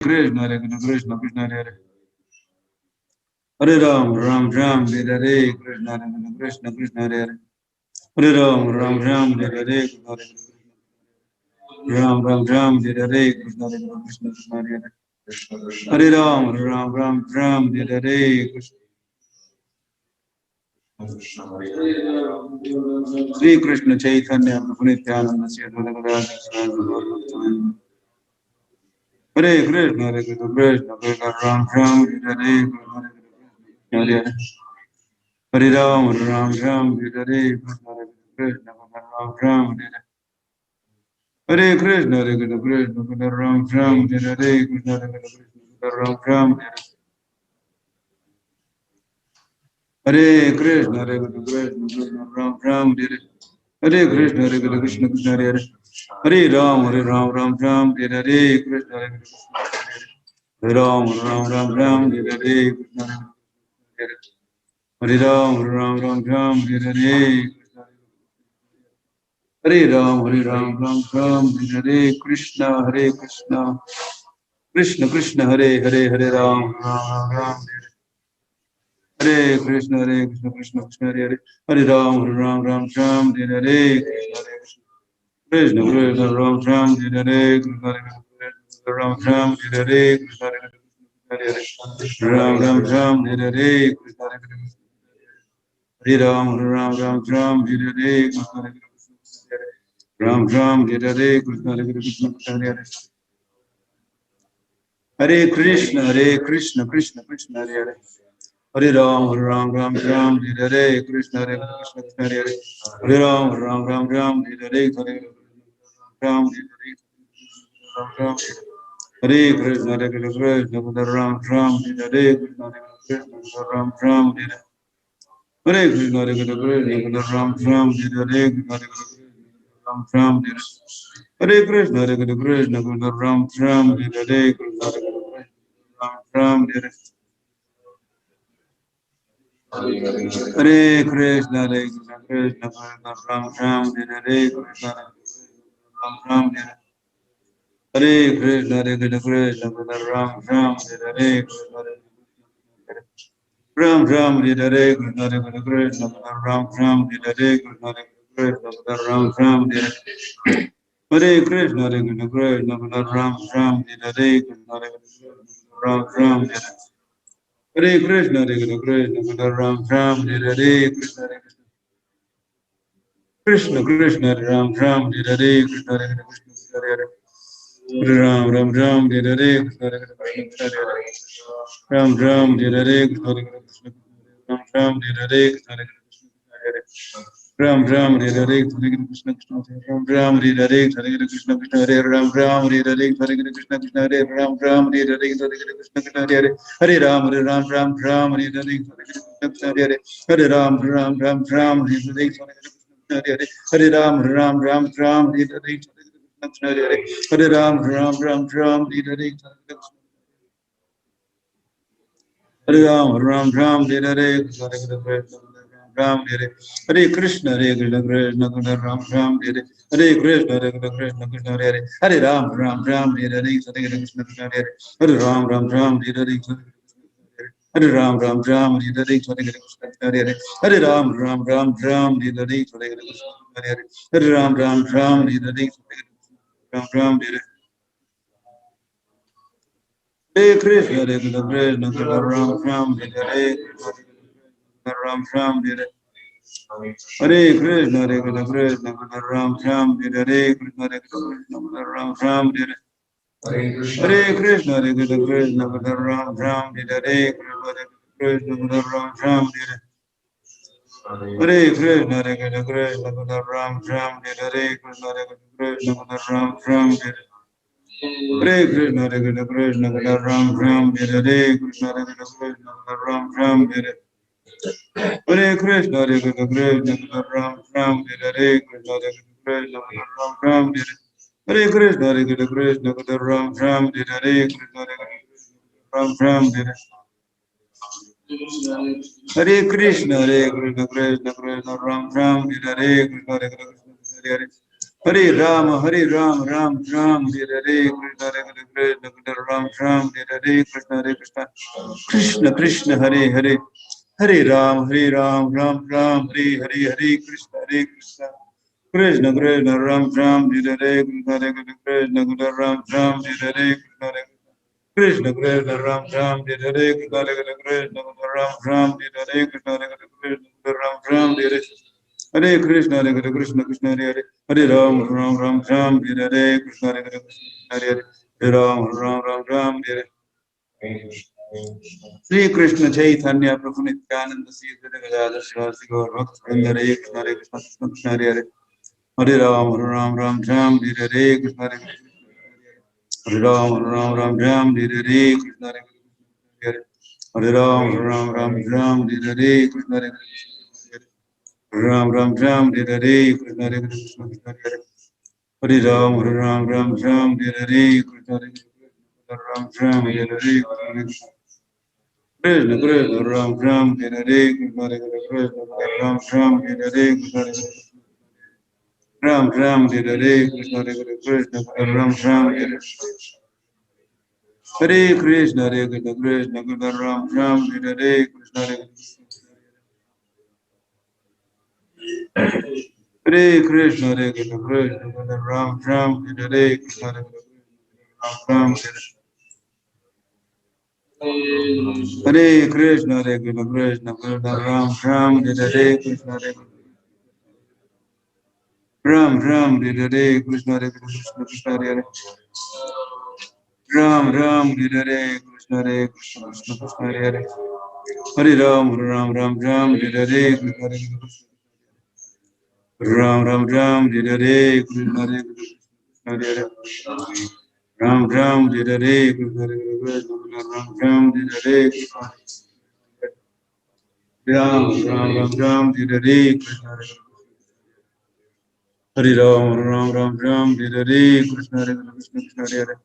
Krishna Hare Krishna Krishna Krishna Hare Hare Hare Ram Ram Ram Hare Hare Krishna Hare Krishna Krishna Hare Hare Hare Ram Ram Ram Hare Hare Krishna Hare Ram Ram Ram Hare Hare Krishna Hare Krishna Krishna Hare Hare Hare Ram Ram Ram Ram Hare Hare Krishna Sri Krishna Chaitanya Prabhu Nityananda Sri Advaita Gadadhar Hare Krishna Hare Krishna Krishna Krishna Ram Ram Hare Hare Hare Hare Hare Ram Ram Ram Hare Hare Krishna Krishna Ram Ram Hare Krishna Hare Krishna Krishna Ram Ram Hare Hare Krishna Ram Ram Hare Krishna Hare Krishna Ram Ram Hare Krishna Hare Krishna Krishna Hare Hare Hare Ram Ram Ram Hare Hare Krishna Hare Ram Ram Hare Hare Krishna Hare Ram Ram Hare Hare Hare Ram Hare Krishna Krishna Krishna Hare Hare Hare Ram Ram Hare Krishna Krishna Krishna Hare Hare Hare Ram Hare Hare Krishna Krishna Ram Hare Hare Ram Hare Hare Krishna Ram Hare Hare Hare Ram Hare Hare Ram Hare Hare Krishna Krishna Hare Hare Krishna Krishna Krishna Hare Hare Hare Ram Hare Hare Krishna Krishna Hare Hare Hare Ram Hare Hare Ram Hare Krishna Krishna Ram Hare Krishna Ram Hare Krishna Krishna Ram Hare Ram Hare Krishna Krishna Ram Hare Ram Hare Krishna Krishna Ram Hare Ram Hare Krishna Krishna Ram Hare Ram Hare Krishna Ram Hare Krishna Ram Hare Krishna Krishna Ram Hare Ram Hare Krishna Krishna Ram Hare Krishna Ram Hare Krishna Ram Hare Krishna Ram Hare Krishna Ram Hare Ram Hare Krishna Ram Hare Krishna Hare Ram Hare Krishna Hare Ram Hare Krishna Hare Hare Ram Hare Krishna Hare Hare Ram Hare Hare Hare Ram Hare Hare Ram Hare Hare Ram Hare Ram Hare Hare Krishna Krishna Ram Hare Hare Krishna Krishna Hare Hare Ram Hare Krishna Hare Hare Ram Hare Hare Ram Hare Krishna Hare Hare Ram Hare Hare Ram Hare Ram Hare Krishna Krishna Ram Hare Ram Hare Hare Krishna Krishna Ram Hare Ram Hare Hare Krishna Krishna Ram Hare Krishna Ram Hare Krishna Krishna Ram Hare Krishna Ram Hare Krishna Krishna Ram Hare Krishna Ram Hare Hare Krishna Krishna Ram Hare Krishna Ram Hare Krishna Krishna Ram Hare Ram Hare Krishna Krishna Ram Hare Krishna Hare Hare Ram, Hare Ram, Ram Ram, Hare Hare, Krishna Hare Krishna, Krishna Ram Ram, Hare Hare, Krishna Hare Krishna, Krishna Krishna Hare Hare, Hare Ram, Ram Ram, Hare Hare, Hare Krishna, Krishna Krishna, Ram Ram, Hare Hare, Krishna Hare Krishna, Krishna Ram Ram, Hare Hare, Krishna Krishna, Ram Ram, Hare Hare, Krishna Hare Krishna, Ram Ram, Hare Hare, Krishna Hare Krishna, Ram Ram, Hare Hare. Hare Krishna, Krishna Hare Hare, Hare Ram, Ram, Hare Hare, Krishna Hare Krishna, Hare Hare, Hare Ram, Hare Hare. Sri Krishna Chaitanya Prabhu Nityananda Sri Gadadhar Shivasi Gaur Bhakt Vrinda Hare Krishna Hare Krishna Krishna Hare Hare, Hare Ram, Ram, Hare Hare, Krishna Hare Krishna, Hare Ram, Hare Hare, Krishna Hare Krishna, Hare Ram, Hare Hare, Krishna Hare Krishna. Ram Hare Hare, Krishna Hare Krishna, Krishna Hare Hare. Hare Ram, Hare Hare, Krishna Hare Krishna, Ram Hare Hare, Krishna Krishna, Ram Hare Hare, Krishna Hare Krishna, Ram Hare Hare, Krishna Hare Krishna. Ram Hare Hare, Krishna Hare Krishna, Ram Hare Hare. Hare Krishna, Krishna Ram Hare Hare, Krishna Hare Krishna. Hare Krishna, Krishna Ram Hare Hare, Krishna Hare Krishna, Ram Hare Hare Krishna, Krishna Ram Hare Hare, Krishna Hare Ram Hare Hare, Krishna Hare Krishna, Krishna Hare Hare. Ram Hare Hare, Krishna Hare Krishna, Krishna Hare Hare. Hare Ram, Hare Hare, Krishna Hare Krishna. Ram Hare Hare, Krishna Hare Krishna, Hare Hare. Ram Hare Hare, Krishna Hare Krishna, Ram Hare Hare, Krishna Ram Hare Hare, Krishna Hare Hare Ram Hare Hare, Krishna Hare Krishna, Krishna Hare Hare.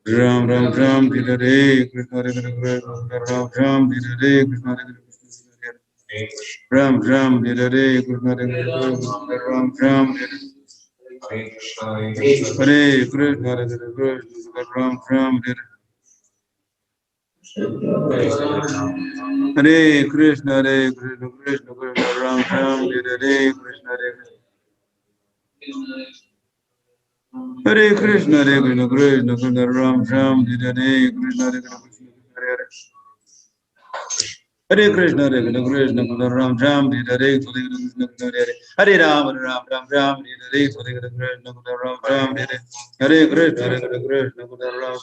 Ram Hare Hare, Krishna Hare Krishna, Ram Hare Hare, Krishna Hare Krishna. Ram Hare Hare, Krishna Hare Krishna, Ram Hare Hare Krishna, Hare Krishna, Ram Hare Hare Krishna, Krishna Krishna, Ram Hare Krishna, Hare Krishna, Krishna Krishna, Ram Hare Krishna, Hare Krishna. Hare Krishna, Krishna Ram Hare Krishna, Hare Ram, Hare Krishna, Ram Hare Hare Krishna, Ram Hare Krishna. Hare Krishna, Krishna Ram Hare Hare Krishna, Krishna Ram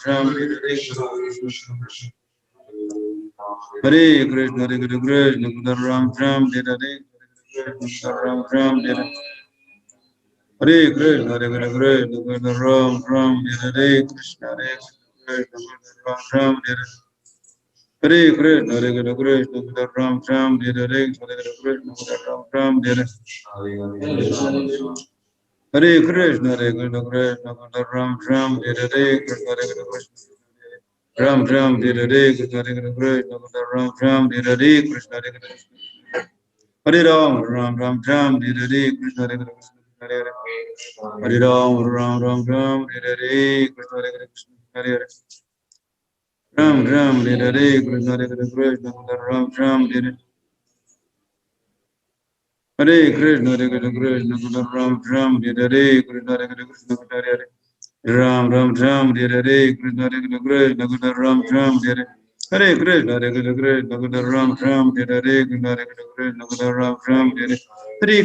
Hare Krishna, Hare Krishna, Ram Hare Krishna, Krishna Ram Hare Krishna, Ram Hare Hare Krishna, Krishna Ram Hare Krishna, Ram Hare Krishna, Ram Hare Krishna, Hare Ram Hare Krishna, Hare Hare. Hare Ram Hare Krishna, Hare Krishna, Hare Hare. Ram Hare Krishna, Hare Krishna, Ram Hare Hare Krishna, Ram Hare Krishna, Hare Krishna, Hare Hare. Ram Hare Krishna, Hare Krishna, Ram Hare Hare Krishna, Ram Hare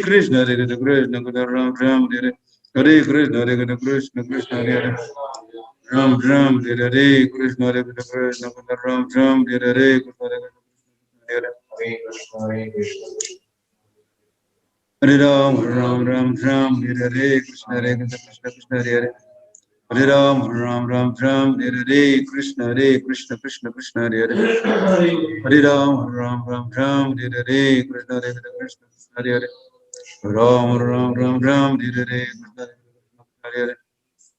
Krishna, Hare Krishna, Ram Hare Hare Krishna, Ram Hare Hare Krishna, Hare Krishna, Krishna Hare Hare. Ram Hare Krishna, Hare Krishna, Ram Hare Krishna, Hare Krishna. Hare Ram, Hare Hare, Krishna Hare Krishna, Krishna Hare Hare. Hare Ram, Hare Hare, Krishna Hare Krishna, Krishna Krishna Hare Hare. Hare Ram, Hare Hare, Krishna Hare Krishna, Krishna Hare Hare. Ram, Hare Hare, Krishna Hare Hare.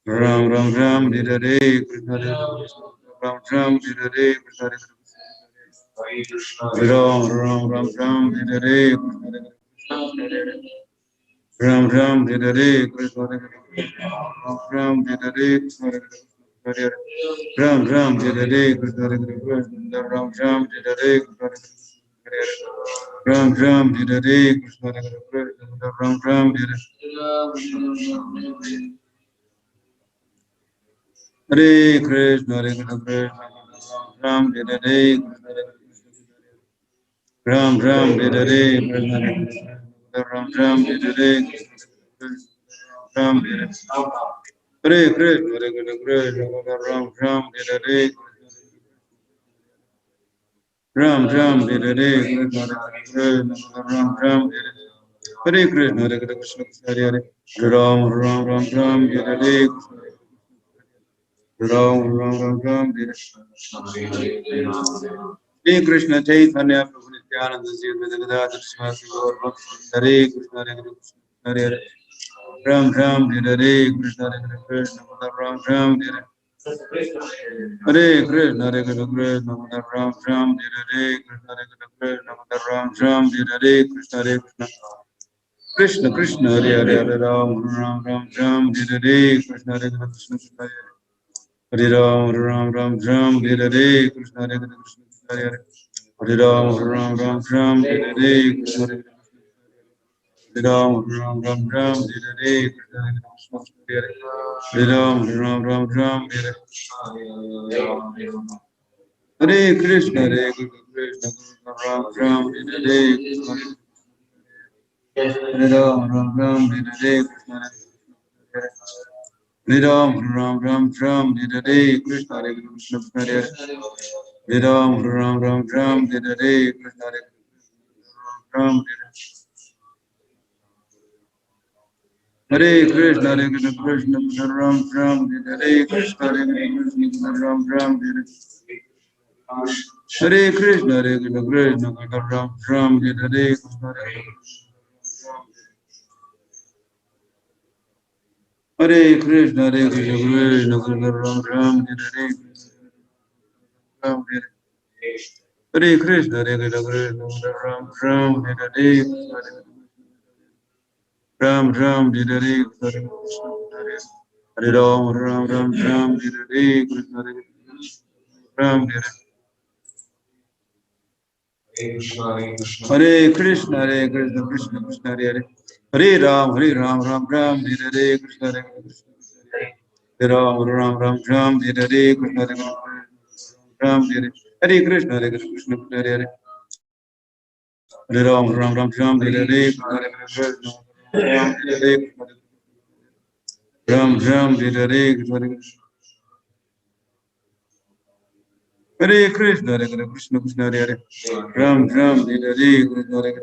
Ram, Hare Hare, Krishna Hare Krishna, Ram Hare Hare, Krishna Hare Krishna. Ram, Hare Hare, Krishna Hare Krishna, Hare Hare. Ram Ram Hare Krishna Hare Krishna Ram Hare Krishna Hare Hare Ram Ram Hare Krishna Hare Krishna Ram Ram Hare Krishna Hare Ram Ram Hare Krishna Hare Krishna Ram Ram Hare Krishna Hare Krishna Ram Hare Krishna Ram Ram Hare Krishna Ram Ram Hare Ram Hare Hare Krishna Hare Krishna Ram Ram Hare Ram Ram Hare Krishna Ram Ram Hare Krishna Hare Krishna Hare Hare Ram Ram Ram Ram Hare Ram Ram Ram Ram Hare Hare Krishna Chaitanya Prabhu Nityananda Sri Advaita Gadadhar Sivasi Gaur Bhakti Hare Krishna Hare Krishna Hare Hare Ram Ram Hare Krishna Hare Krishna Ram Ram Hare Hare Krishna Hare Krishna Ram Ram Hare Krishna Hare Krishna Ram Ram Hare Krishna Hare Krishna Krishna Krishna Hare Hare Hare Ram Ram Ram Ram Hare Krishna Hare Krishna Hare Ram Ram Ram Ram Hare Krishna Hare Krishna Hare Hare Ram Ram Ram Ram Hare Krishna Hare Ram Ram Ram Ram Hare Krishna Hare Ram Ram Ram Ram Hare Hare Krishna Hare Krishna Ram Ram Hare Krishna Hare Ram Ram Ram Hare Krishna Hare Ram Ram Ram Ram Hare Krishna Hare Krishna Hare Ram Ram Ram Ram Hare Krishna Hare Ram Hare Krishna Hare Krishna Krishna Ram Ram Hare Krishna Hare Krishna Ram Ram Hare Krishna Hare Krishna Krishna Ram Ram Hare Krishna Hare Krishna Hare Krishna Krishna Ram Ram Hare Ram Hare Krishna Hare Krishna Krishna Ram Ram Hare Ram Ram Hare Krishna Hare Ram Ram Ram Ram Hare Krishna Ram Hare Hare Krishna Krishna Krishna Hare Hare Hare Ram Ram Ram Hare Krishna Hare Hare Ram Ram Ram Hare Krishna Hare Ram Hare Hare Krishna Krishna Hare Hare Hare Ram Ram Ram Hare Krishna Hare Hare Ram Ram Hare Krishna Hare Krishna Krishna Krishna Hare Hare Ram Ram Hare Krishna Hare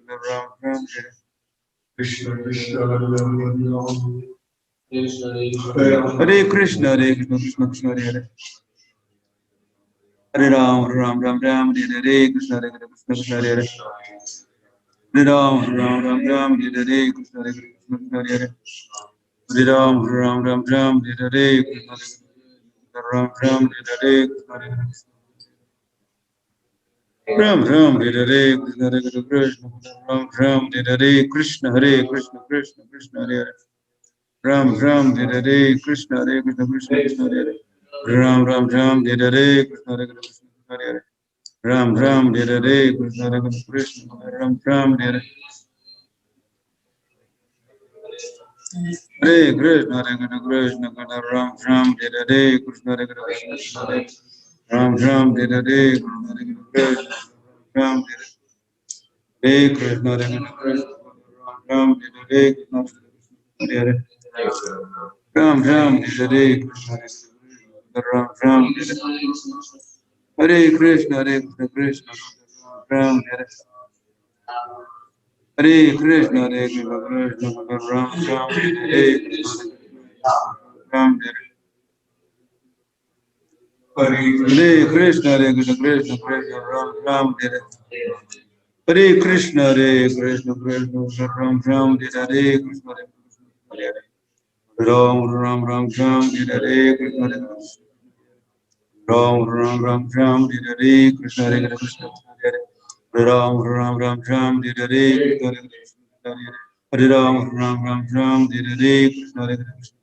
Ram Ram Hare Krishna Krishna Hare Krishna Krishna Krishna Hare Hare Hare Ram Ram Hare Krishna Krishna Hare Hare Hare Ram Ram Hare Krishna Krishna Hare Hare Hare Ram Ram Hare Krishna Ram Ram Hare Ram Ram Hare Krishna Ram Ram Hare Krishna Hare Krishna Krishna Krishna Hare Hare Ram Ram Hare Krishna Krishna Krishna Hare Ram Ram Hare Krishna Krishna Hare Hare Ram Ram Hare Krishna Krishna Ram Ram Hare Hare Krishna Krishna Ram Ram Hare Krishna Krishna Hare Ram Ram Hare Krishna Ram Hare Krishna Ram Hare Krishna Hare Ram Ram Hare Krishna Ram Ram Hare Krishna Krishna Ram Hare Hare Krishna Krishna Ram Ram Hare Ram Hare Hare Krishna Krishna Ram Ram Hare Hare Krishna Krishna Ram Ram Hare Krishna Hare Ram Ram Hare Krishna Ram Ram Hare Krishna Krishna Hare Ram Ram Hare Krishna Hare Hare Ram, Ram Ram Ram, Hare Krishna, Hare Krishna.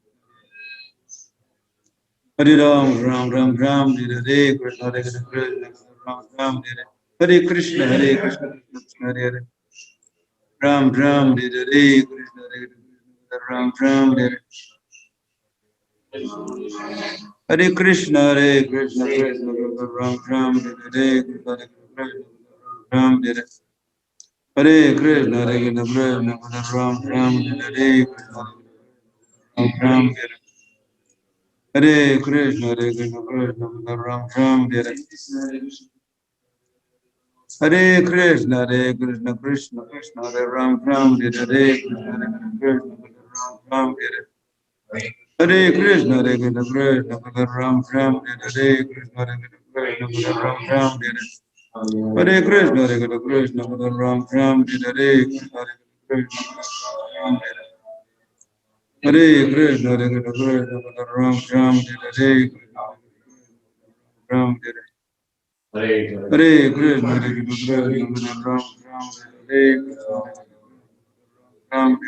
Hare Ram, Ram Ram Ram, Hare Krishna, Hare Krishna, Ram Ram, Hare Krishna, Hare Krishna, Krishna Hare Ram Ram, Hare Krishna, Hare Krishna, Ram Ram, Hare Krishna, Hare Krishna, Krishna Ram Ram, Hare Krishna, Hare Ram, Hare Krishna, Hare Krishna, Ram Ram, Hare Krishna, Ram Ram, Hare Krishna, Hare Krishna, Ram Ram, Hare Krishna, Hare Krishna, Krishna Krishna, Hare Ram Ram, Hare Krishna, Hare Krishna, Ram Ram, Hare Krishna, Hare Krishna, Krishna Ram Ram, Hare Krishna, Hare Krishna, Ram Ram, Hare Krishna, Hare Krishna, Ram Ram, Hare Krishna, Hare Krishna, Hare Krishna, Hare Krishna, Ram Ram, Hare Krishna, Ram, Hare Krishna, Hare Krishna, Ram Ram, Hare Krishna, Ram,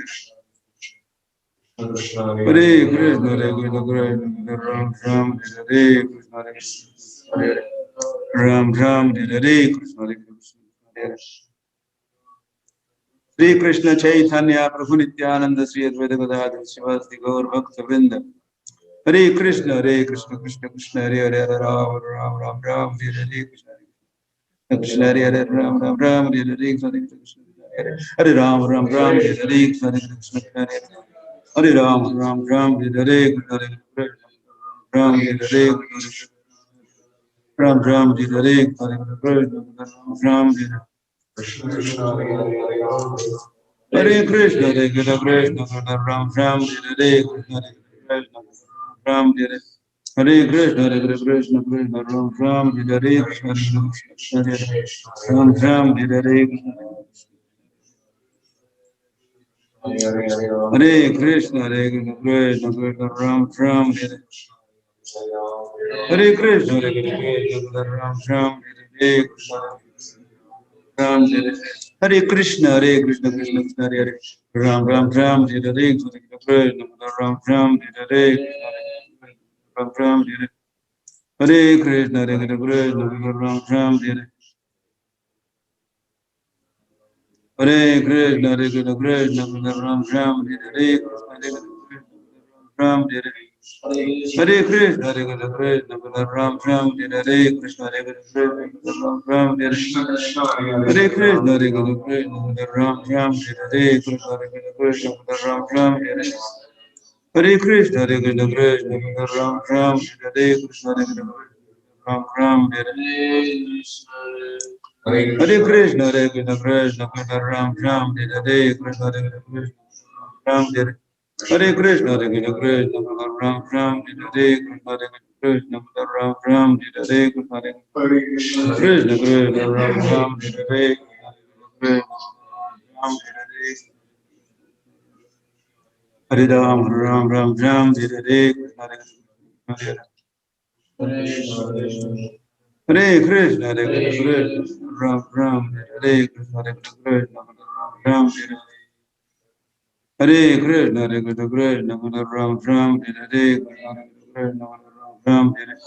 Hare Krishna, Hare Krishna, Ram Ram, Hare Krishna, Hare Ram Ram, Hare Krishna, Hare Krishna. Shri Krishna Chaitanya Prabhu Nityananda Sri Advaita Gadadhar Sivasti Gaur Bhakta Vrinda. Hare Krishna, Krishna Krishna, Hare Hare, Hare Ram, Ram Ram, Ram Hare Hare, Krishna Krishna, Hare Hare, Ram Ram, Ram Hare Hare, Krishna Krishna, Hare Ram, Ram Ram Hare Hare, Krishna Krishna, Hare Ram, Ram Ram Hare Hare, Krishna Ram Hare Hare, Ram Ram Hare Hare, Krishna Ram Hare Hare Krishna, Hare Krishna, Ram Ram Hare Hare, Krishna Ram Hare Hare Krishna, Hare Krishna, Ram Ram Hare Hare, Krishna Ram Ram Hare Hare, Hare Krishna, Hare Krishna, Ram Ram Hare Hare Krishna, Hare Krishna, Ram Ram Hare Krishna Ram Hare Hare Krishna, Hare Krishna, Krishna Krishna, Hare Hare, Ram Ram Ram Hare Hare, Krishna Ram Ram Hare Hare, Ram Ram Hare Hare Krishna, Hare Krishna, Ram Ram Hare Hare Krishna, Hare Krishna, Ram Ram Hare Hare, Ram Hare Hare Krishna, Hare Krishna, Ram Ram Hare Hare, Krishna Hare Krishna, Ram Ram Hare Hare Krishna, Hare Krishna, Ram Ram Hare Hare, Krishna Hare Krishna, Ram Ram Hare Hare Krishna, Hare Krishna, Ram Ram Hare Krishna, Hare Krishna, Ram Ram Hare Hare Krishna, Hare Krishna, Ram Ram Hare Hare, Krishna Hare Krishna, Ram Hare Hare Krishna, Hare Krishna, Ram Ram Hare Hare, Krishna Hare Krishna, Ram Ram Hare Hare, Krishna Hare Krishna, Ram Ram Hare Hare, Ram Hare Hare Ram, Ram Ram, Ram Hare Hare, Krishna Hare Krishna, Hare Krishna, Hare Krishna, Ram Ram Hare Hare, Krishna Hare Krishna, Ram Hare Hare Krishna, Hare Krishna, Ram Ram Hare Hare, Krishna Hare Krishna, Ram Hare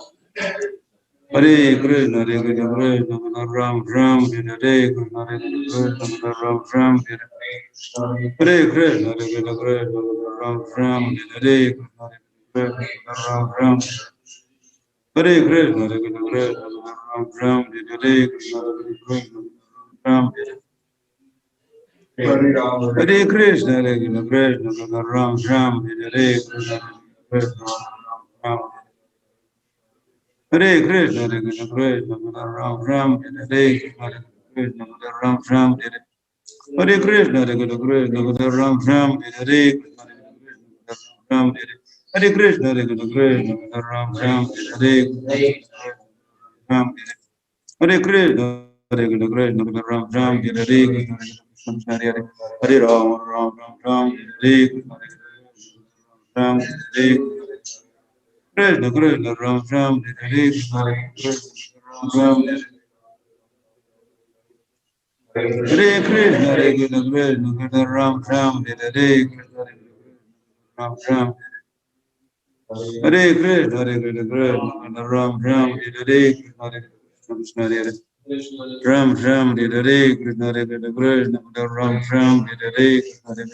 Hare Krishna, Hare Krishna, Ram Ram Hare Hare, Krishna Hare Krishna, Ram Ram Hare Hare Krishna, Hare Krishna, Ram Ram Hare Hare, Krishna Hare Krishna, Ram Ram Hare Krishna, Hare Krishna, Ram Ram Hare Hare, Krishna Hare Krishna, Ram Hare Krishna, Hare Krishna, Ram Ram Hare Hare, Krishna Krishna, Ram Hare Krishna, Hare Krishna, Ram Ram Hare Hare, Krishna Ram Ram Hare Hare Krishna, Hare Krishna, Ram Ram Hare Hare, Ram Hare Hare Krishna, Hare Krishna, Ram Ram Hare Hare, Ram Hare Krishna, Hare Krishna, Ram Ram Hare Hare, Krishna Hare Hare, Hare Ram, Ram Ram Ram Hare Krishna, Ram Hare Krishna, Krishna Ram Ram Hare Hare, Krishna Ram Ram Hare Krishna, Hare Krishna, Krishna Ram Ram, Hare Krishna, Ram Ram. Hare Krishna, Hare Krishna, Krishna Ram Ram, Hare Krishna, Krishna Hare Ram Ram, Hare Krishna, Hare Krishna, Krishna Ram Ram, Hare Krishna,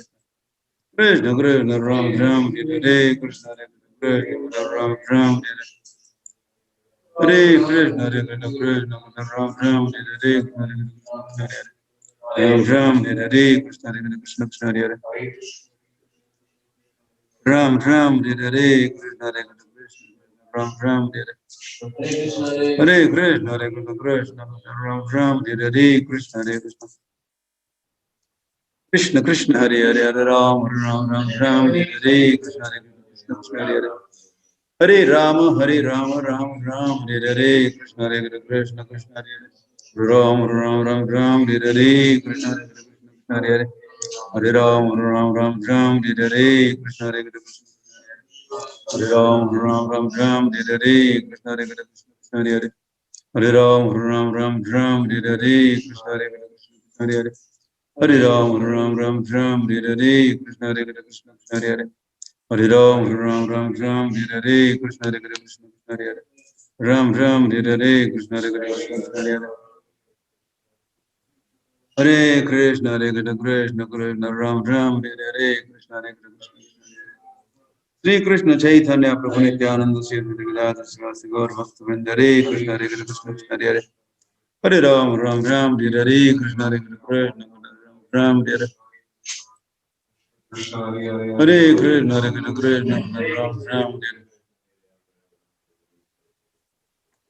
Krishna Krishna Ram Ram, Hare Krishna, Krishna Ram Ram, Hare Krishna, Hare Krishna, Krishna Ram Ram, Hare Krishna, Ram Ram, Hare Krishna, Krishna Krishna Hare Ram Ram, Hare Krishna, Ram Ram, Hare Krishna, Hare Krishna, Krishna Ram Ram, Hare Krishna, Hare Krishna. Krishna Krishna Hare Hare, Hare Ram, Ram Ram Ram, Hare Krishna, Hare Krishna, Krishna Hare Hare Rama, Hare Rama, Ram Ram, Hare Krishna, Hare Krishna, Krishna Hare Hare Ram Ram Ram Ram, Hare Krishna, Hare Krishna, Hare Hare Hare Ram Ram Ram Ram, Hare Krishna, Hare Krishna, Hare Ram Ram Ram Ram, Hare Krishna, Hare Krishna, Hare Hare Hare Ram Ram Ram Ram, Hare Krishna, Hare Krishna, Hare Hare Hare Ram Ram Ram Ram, Hare Krishna, Hare Krishna, Hare Hare Hare Ram Ram Ram Ram, Hare Krishna, Hare Krishna, Hare Hare Ram Ram, Hare Krishna, Hare Krishna, Hare Hare Hare Krishna, Hare Krishna, Krishna Krishna, Ram Ram, Hare Krishna, Hare Krishna. Shri Krishna Chaitanya Prabhu Nityananda Sri Advaita Sivasi Gaur Bhakta Vrinda, Hare Krishna, Hare Krishna, Krishna Hare Hare Hare Ram Ram Ram, Hare Krishna, Hare Krishna, Ram Ram, Hare Hare Krishna, Hare Krishna, Krishna Ram Ram,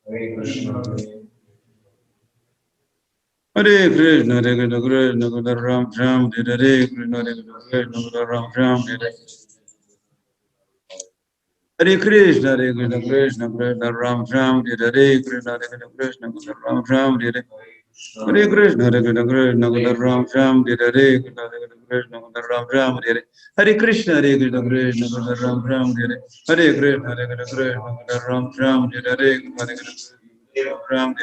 Hare Krishna, Hare Krishna, Krishna Ram Ram, Hare Krishna, Hare Krishna, Ram Ram, Hare Krishna, Hare Krishna, Krishna Krishna Ram Ram, Hare Krishna, Hare Krishna, Krishna Ram Ram, Hare Krishna, Hare Krishna, Krishna Ram Ram, Hare Krishna, Krishna Ram Ram, Hare Krishna, Hare Krishna, Krishna Ram Ram, Hare Krishna, Hare Krishna, Krishna Ram Ram, Hare Krishna, Hare Krishna, Ram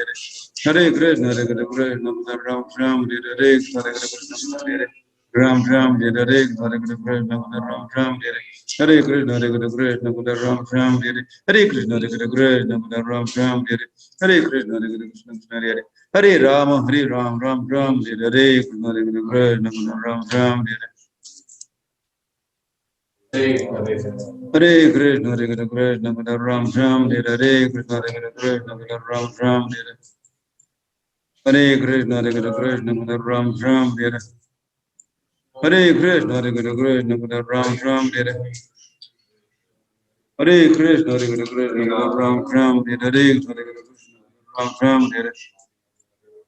Hare Krishna, Hare Krishna, Krishna Ram Ram, Hare Krishna, Hare Krishna, Ram Ram, Hare Krishna, Hare Krishna, Ram Ram, Hare Krishna, Hare Krishna, Krishna Ram Ram, Hare Krishna, Hare Krishna, Krishna Ram Ram, Hare Krishna, Hare Krishna, Hare Hare Rama, Hare Ram, Ram Ram, Hare Krishna, Hare Krishna, Ram Ram, Hare Krishna, Hare Krishna, Krishna Ram Ram, Hare Krishna, Hare Krishna, Ram Ram, Hare Krishna, Hare Krishna, Krishna Ram Ram, Hare Krishna, Hare Krishna, Krishna Ram Ram,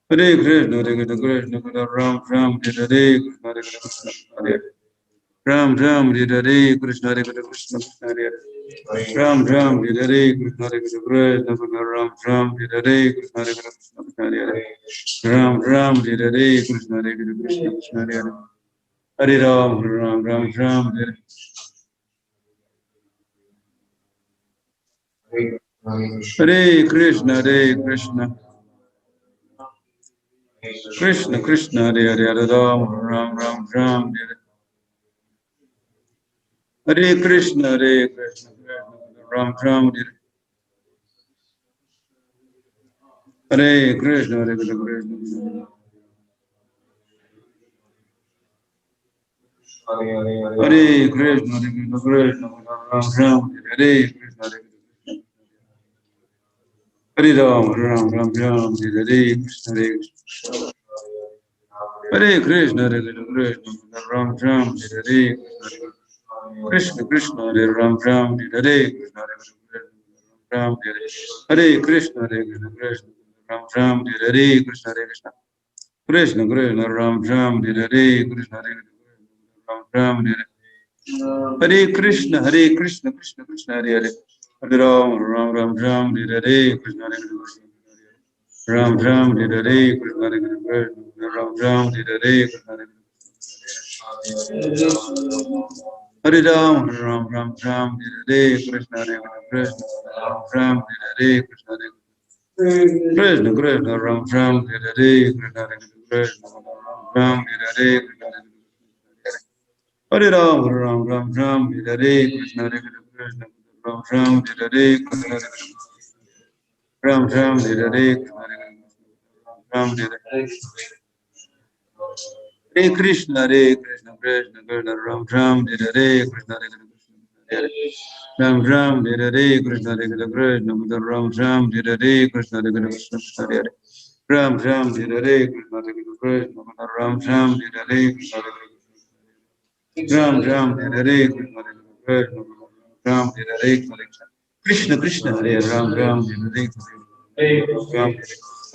Hare Krishna, Hare Krishna, Krishna Ram Ram, Hare Krishna, Ram Ram, Hare Krishna, Hare Krishna, Krishna Ram Ram, Hare Krishna, Hare Ram Ram, Hare Krishna, Hare Krishna, Hare Ram Ram, Hare Krishna, Hare Krishna, Ram Ram, Hare Krishna, Hare Krishna, Hare Ram Ram, Hare Krishna, Hare Krishna, Hare Hare Ram, Ram Ram, Hare Hare Krishna, Hare Krishna, Krishna Krishna, Hare Hare, Hare Ram, Ram Ram, Hare Hare Krishna, Hare Krishna, Ram Ram, Hare Krishna, Hare Krishna, Hare Krishna, Hare Krishna, Krishna Ram Ram, Hare Krishna, Hare Ram, Ram Ram, Hare Krishna, Hare Krishna, Hare Krishna, Krishna Ram Ram, Hare Krishna, Krishna, Hare Ram Ram, Hare Krishna, Ram, Hare Krishna, Hare Krishna, Krishna Ram Ram, Hare Krishna, Krishna Krishna, Ram Ram, Hare Krishna, Ram Ram, Hare Krishna, Hare Krishna, Krishna Krishna, Hare Hare, Hare Ram, Ram Ram, Hare Krishna, Ram Ram, Hare Krishna, Ram Ram, Hare Krishna, Hare Ram, Ram Ram, Hare Krishna, Krishna Ram Ram, Hare Krishna, Krishna Krishna, Ram Ram, Hare Krishna, Krishna Ram Hare Hare Ram Ram Ram Ram हरे कृष्ण कृष्ण राम राम हरे कृष्ण राम राम हरे राम हरे कृष्ण कृष्ण कृष्ण राम राम हरे कृष्ण राम राम हरे कृष्ण कृष्ण राम राम हरे कृष्ण कृष्ण हरे राम राम हरे कृष्ण कृष्ण राम राम हरे राम राम हरे राम हरे कृष्ण कृष्ण हरे राम राम हरे राम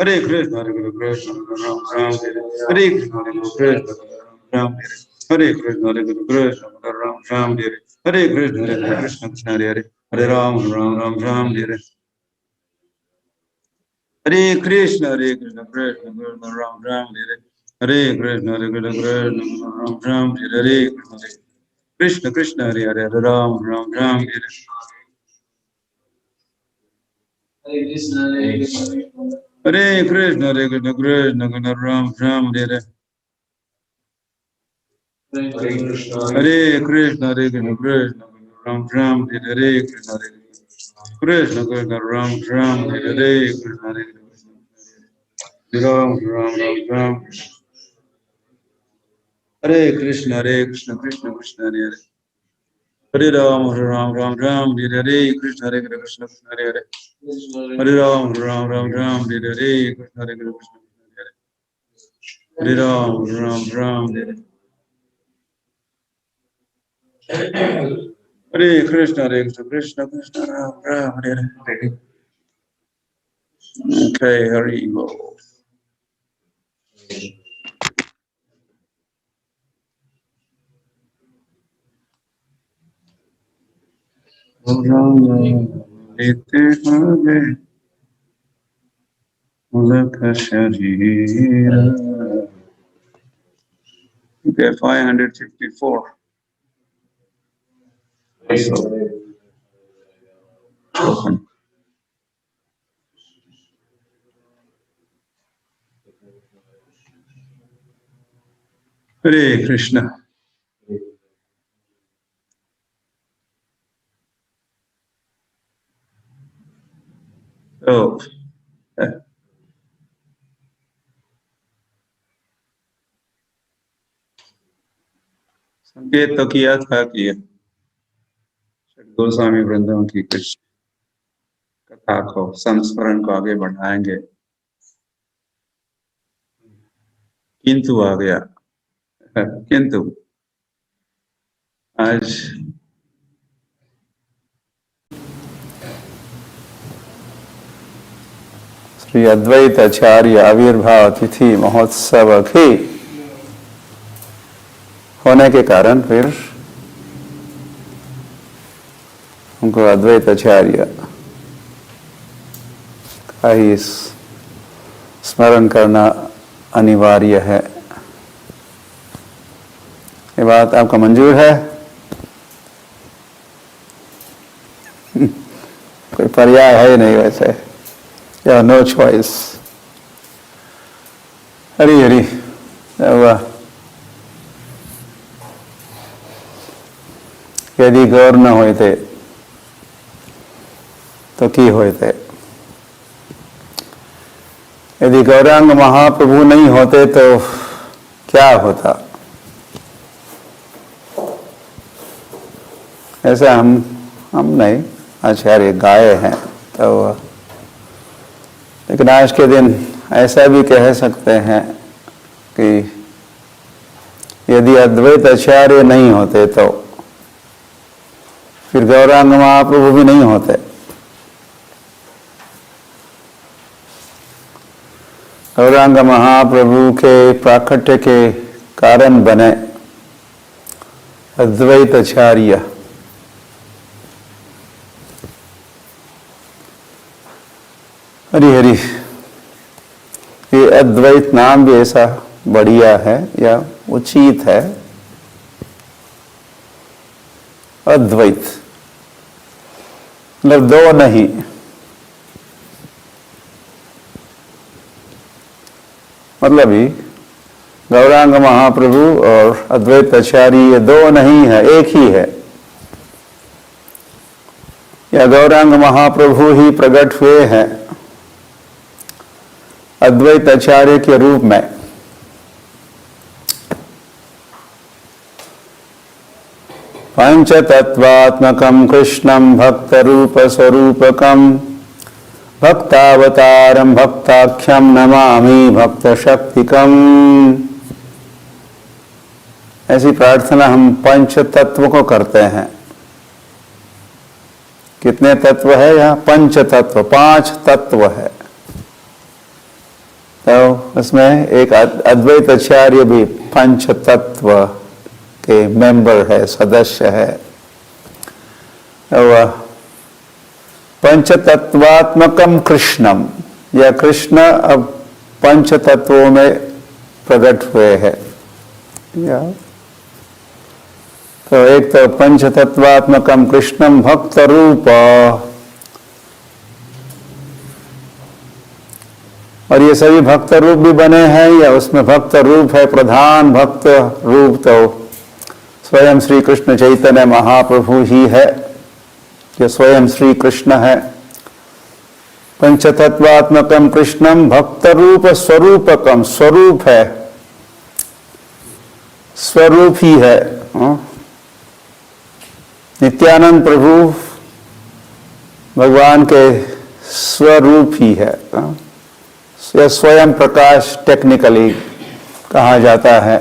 हरे कृष्ण कृष्ण राम राम हरे कृष्ण राम हरे कृष्ण कृष्ण राम राम हरे कृष्ण कृष्ण हरे हरे राम राम राम राम हरे कृष्ण कृष्ण राम राम हरे कृष्ण राम राम हरे कृष्ण कृष्ण हरे हरे राम राम राम हरे कृष्ण कृष्ण राम राम हरे हरे कृष्ण राम राम हरे कृष्ण कृष्ण कृष्ण राम राम हरे कृष्ण राम राम राम राम हरे कृष्ण कृष्ण कृष्ण हरे हरे हरे राम राम राम हरे कृष्ण कृष्ण हरे हरे हरे राम राम हरे कृष्ण कृष्ण हरे राम राम हरे Krishna Krishna Krishna Ram Ram Hare Hare Okay, Hari Bol. Okay, 554. So, Hare Krishna. तो संकेत तो किया था कि गोस्वामी वृंदों की कुछ कथा को संस्मरण को आगे बढ़ाएंगे, किंतु आ गया। किंतु आज श्री अद्वैत आचार्य आविर्भाव तिथि महोत्सव के होने के कारण फिर हमको अद्वैत आचार्य का ही स्मरण करना अनिवार्य है। ये बात आपका मंजूर है? कोई पर्याय है नहीं वैसे, या नो चॉइस। हरी हरी हुआ। यदि गौर न होते तो की होते? यदि गौरांग महाप्रभु नहीं होते तो क्या होता? ऐसा हम नहीं आचार्य गाए हैं तो, लेकिन आज के दिन ऐसा भी कह सकते हैं कि यदि अद्वैत आचार्य नहीं होते तो फिर गौरांग महाप्रभु भी नहीं होते। गौरांग महाप्रभु के प्राकट्य के कारण बने अद्वैत आचार्य। हरि हरि। ये अद्वैत नाम भी ऐसा बढ़िया है या उचित है। अद्वैत मतलब दो नहीं, मतलब ही गौरांग महाप्रभु और अद्वैत आचार्य ये दो नहीं है, एक ही है। या गौरांग महाप्रभु ही प्रकट हुए हैं अद्वैत आचार्य के रूप में। पंचतत्वात्मकं कृष्णं भक्त रूप स्वरूपकं भक्तावतारं भक्ताख्यं नमामि भक्त शक्तिकम्। ऐसी प्रार्थना हम पंच तत्व को करते हैं। कितने तत्व है यहाँ? पंच तत्व, 5 तत्व है। तो उसमें एक अद्वैत आचार्य भी पंच तत्व के मेंबर है, सदस्य है। तो पंच तत्वात्मकम कृष्णम, यह कृष्ण अब पंच तत्वों में प्रकट हुए हैं। तो एक तो पंच तत्वात्मकम कृष्णम भक्त रूप, और ये सभी भक्त रूप भी बने हैं, या उसमें भक्त रूप है, प्रधान भक्त रूप तो स्वयं श्री कृष्ण चैतन्य महाप्रभु ही है, जो स्वयं श्री कृष्ण है। पंचतत्वात्मकम कृष्णम भक्त रूप स्वरूपकम, स्वरूप है, स्वरूप ही है। नित्यानंद प्रभु भगवान के स्वरूप ही है। यह स्वयं प्रकाश टेक्निकली कहा जाता है।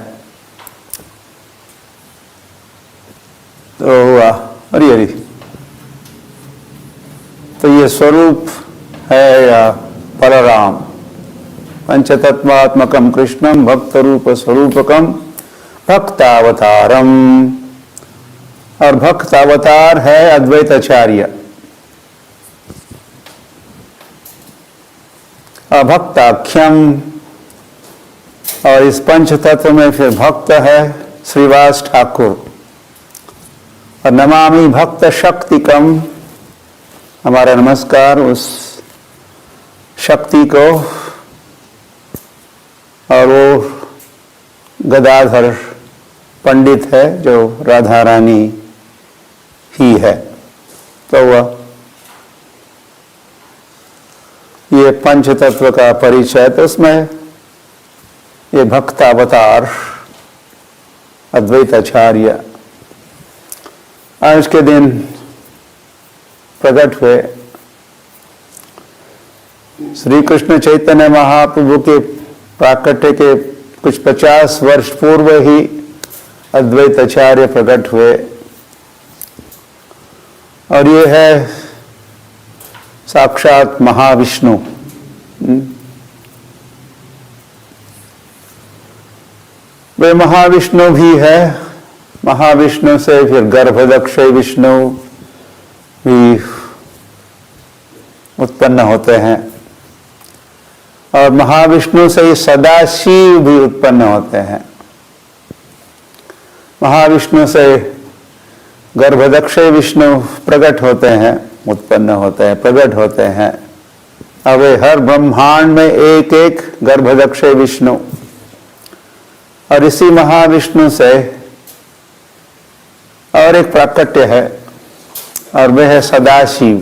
तो हरि हरि, तो ये स्वरूप है या परराम। पंचतत्वात्मकम कृष्णम भक्त रूप स्वरूपकम भक्तावतारम, और भक्त अवतार है अद्वैत आचार्य। अभक्ताख्यम, और इस पंच तत्व में फिर भक्त है श्रीवास ठाकुर। और नमामि भक्त शक्तिकम, हमारा नमस्कार उस शक्ति को, और वो गदाधर पंडित है जो राधा रानी ही है। तो वह ये पंच तत्व का परिचय, तो उसमें ये भक्त अवतार अद्वैत आचार्य आज के दिन प्रकट हुए। श्री कृष्ण चैतन्य महाप्रभु के प्राकट्य के कुछ 50 वर्ष पूर्व ही अद्वैत आचार्य प्रकट हुए, और ये है साक्षात महाविष्णु। वे महाविष्णु भी है, महाविष्णु से फिर गर्भदक्ष विष्णु भी उत्पन्न होते हैं, और महाविष्णु से ही सदाशिव भी उत्पन्न होते हैं। महाविष्णु से गर्भदक्ष विष्णु प्रकट होते हैं, उत्पन्न होते हैं, प्रकट होते हैं। अब हर ब्रह्मांड में एक एक गर्भदक्ष विष्णु, और इसी महाविष्णु से और एक प्राकट्य है, और वह है सदाशिव।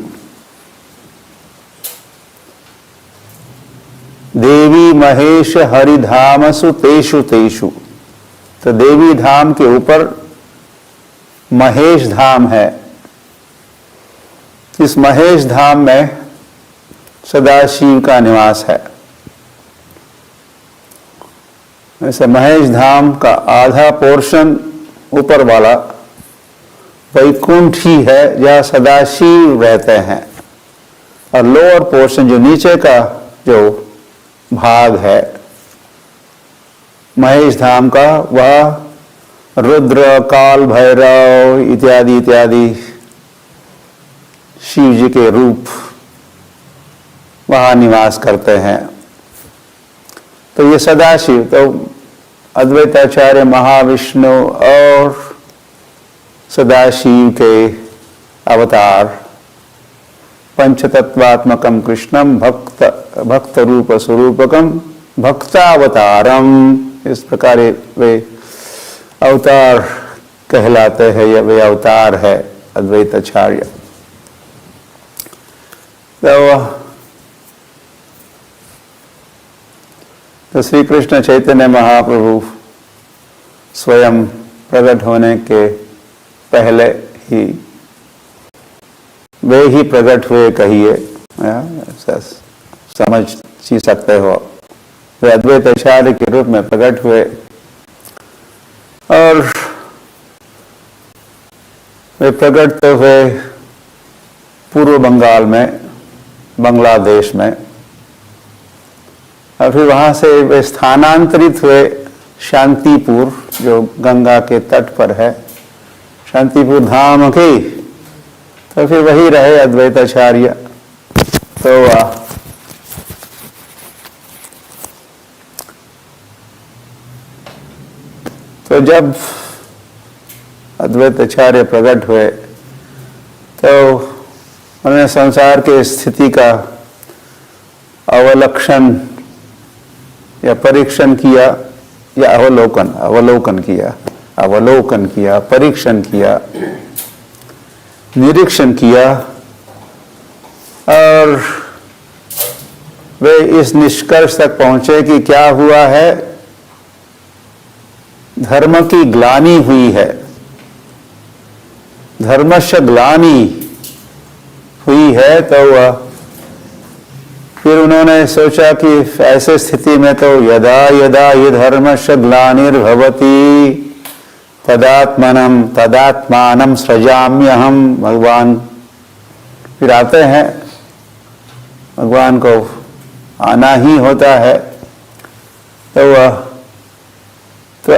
देवी महेश हरिधामसु तेषु तेषु, तो देवी धाम के ऊपर महेश धाम है। इस महेश धाम में सदाशिव का निवास है। वैसे महेश धाम का आधा पोर्शन ऊपर वाला वैकुंठ ही है, जहाँ सदाशिव रहते हैं, और लोअर पोर्शन जो नीचे का जो भाग है महेश धाम का, वह रुद्र, काल भैरव इत्यादि इत्यादि शिव जी के रूप वहाँ निवास करते हैं। तो ये सदाशिव, तो अद्वैताचार्य महाविष्णु और सदाशिव के अवतार पंचतत्वात्मकम कृष्णम भक्त रूप स्वरूपकम भक्तावतारम, इस प्रकार वे अवतार कहलाते हैं या वे अवतार है अद्वैत आचार्य। तो श्री कृष्ण चैतन्य महाप्रभु स्वयं प्रकट होने के पहले ही वे ही प्रकट हुए कहिए, समझ ही सकते हो। वे अद्वैत आचार्य के रूप में प्रकट हुए और वे प्रकट तो हुए पूर्व बंगाल में, बांग्लादेश में, और फिर वहां से वे स्थानांतरित हुए शांतिपुर, जो गंगा के तट पर है, शांतिपुर धाम की। तो फिर वही रहे अद्वैताचार्य। तो जब अद्वैताचार्य प्रकट हुए तो उन्होंने संसार के स्थिति का अवलक्षण या परीक्षण किया या अवलोकन किया, परीक्षण किया, निरीक्षण किया, और वे इस निष्कर्ष तक पहुंचे कि क्या हुआ है, धर्म की ग्लानि हुई है, धर्मस्य ग्लानि हुई है। तो फिर उन्होंने सोचा कि ऐसे स्थिति में तो यदा यदा ये धर्मस्य ग्लानिर्भवति तदात्मानं सृजाम्यहम्। भगवान फिर आते हैं, भगवान को आना ही होता है। तो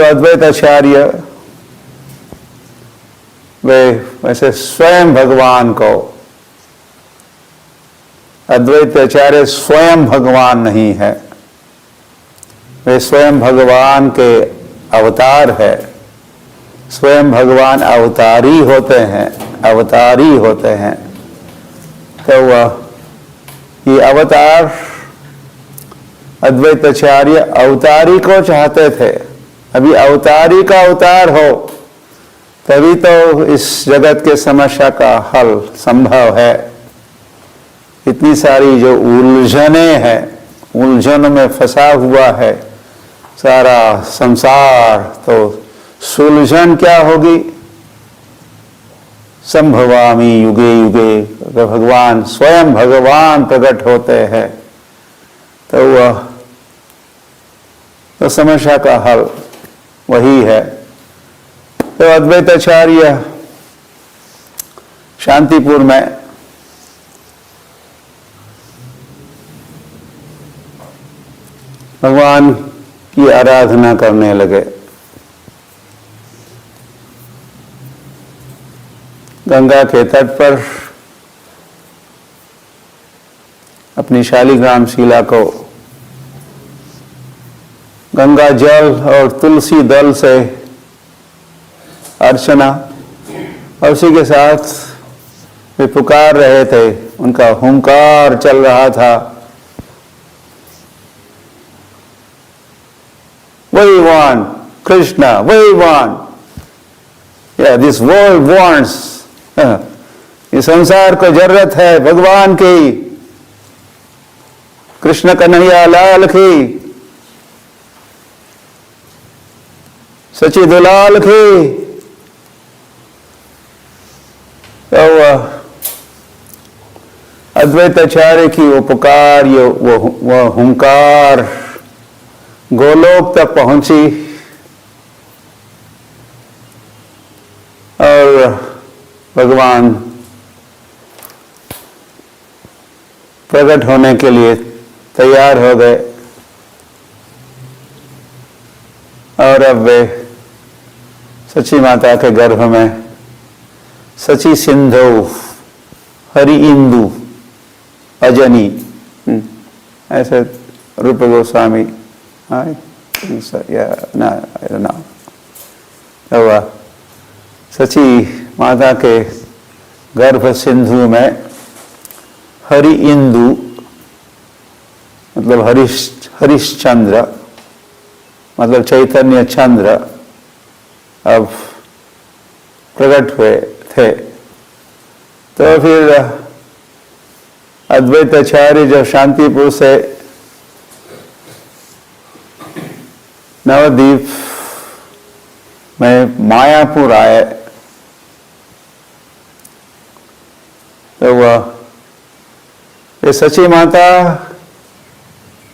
अद्वैताचार्य वे वैसे स्वयं भगवान को, अद्वैताचार्य स्वयं भगवान नहीं है, वे स्वयं भगवान के अवतार है, स्वयं भगवान अवतारी होते हैं। तो ये अवतार, अद्वैताचार्य अवतारी को चाहते थे। अभी अवतारी का अवतार हो तभी तो इस जगत के समस्या का हल संभव है। इतनी सारी जो उलझने हैं, उलझनों में फंसा हुआ है सारा संसार, तो सुलझन क्या होगी? संभवामि युगे युगे, अगर भगवान स्वयं भगवान प्रकट होते हैं तो वह तो समस्या का हल वही है। तो अद्वैताचार्य शांतिपुर में भगवान की आराधना करने लगे। गंगा के तट पर अपनी शालिग्राम शिला को गंगा जल और तुलसी दल से अर्चना, और उसी के साथ वे पुकार रहे थे, उनका हुंकार चल रहा था, we want Krishna, we want, yeah, this world wants, इस संसार को जरूरत है भगवान की, कृष्ण कन्हैया लाल की, सच्ची दुलाल की। तो अद्वैताचार्य की वो पुकार, वो हुंकार गोलोक तक पहुंची और भगवान प्रकट होने के लिए तैयार हो गए। और अब वे सची माता के गर्भ में सची सिंधु हरि इंदु अजनी, ऐसे रूप गोस्वामी, सची माता के गर्भ सिंधु में हरि इंदु मतलब हरिश्चंद्र मतलब चैतन्य चंद्र अब प्रकट हुए थे। तो फिर अद्वैत आचार्य जब शांतिपुर से नवद्वीप में मायापुर आए तो वह ये सची माता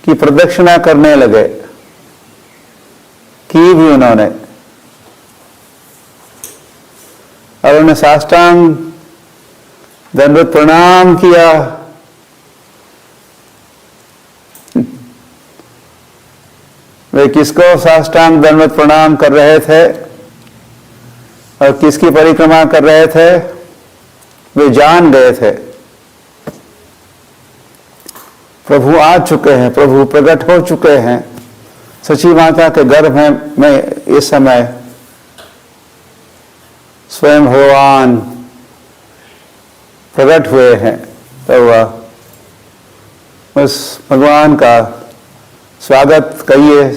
की प्रदक्षिणा करने लगे, की भी उन्होंने, और उन्हें साष्टांग दंडवत प्रणाम किया। वे किसको साष्टांग दंडवत प्रणाम कर रहे थे और किसकी परिक्रमा कर रहे थे, वे जान गए थे। प्रभु आ चुके हैं, प्रभु प्रकट हो चुके हैं। सची माता के गर्भ में इस समय स्वयं भगवान प्रकट हुए हैं। तो वह उस भगवान का स्वागत कहिए,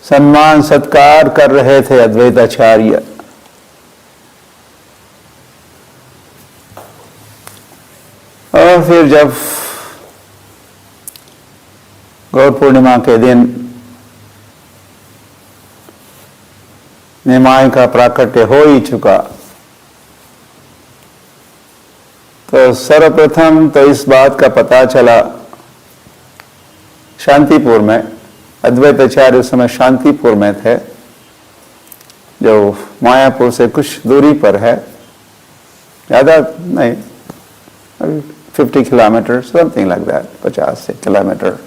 सम्मान सत्कार कर रहे थे अद्वैत आचार्य। और फिर जब गौर पूर्णिमा के दिन निमाय का प्राकट्य हो ही चुका, तो सर्वप्रथम तो इस बात का पता चला शांतिपुर में। अद्वैत आचार्य उस समय शांतिपुर में थे, जो मायापुर से कुछ दूरी पर है, ज़्यादा नहीं, 50 kilometre, something like that, 50 kilometre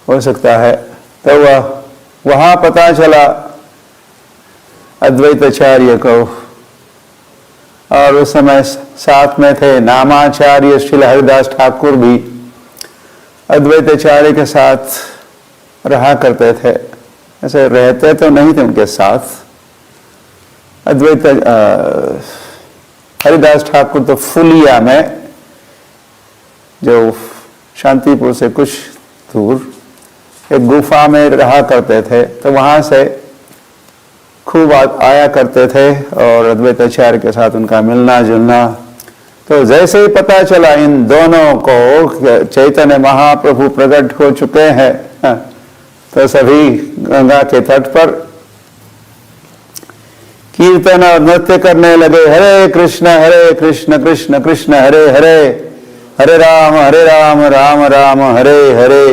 हो सकता है। तो वहाँ पता चला अद्वैत आचार्य को, और उस समय साथ में थे नामाचार्य श्रील हरिदास ठाकुर भी अद्वैत आचार्य के साथ रहा करते थे। ऐसे रहते तो नहीं थे उनके साथ। अद्वैत हरिदास ठाकुर तो फुलिया में, जो शांतिपुर से कुछ दूर एक गुफा में रहा करते थे, तो वहाँ से खूब आया करते थे और अद्वैत आचार्य के साथ उनका मिलना जुलना। तो जैसे ही पता चला इन दोनों को चैतन्य महाप्रभु प्रकट हो चुके हैं, तो सभी गंगा के तट पर कीर्तन और नृत्य करने लगे। हरे कृष्ण कृष्ण कृष्ण हरे हरे, हरे राम राम राम हरे हरे।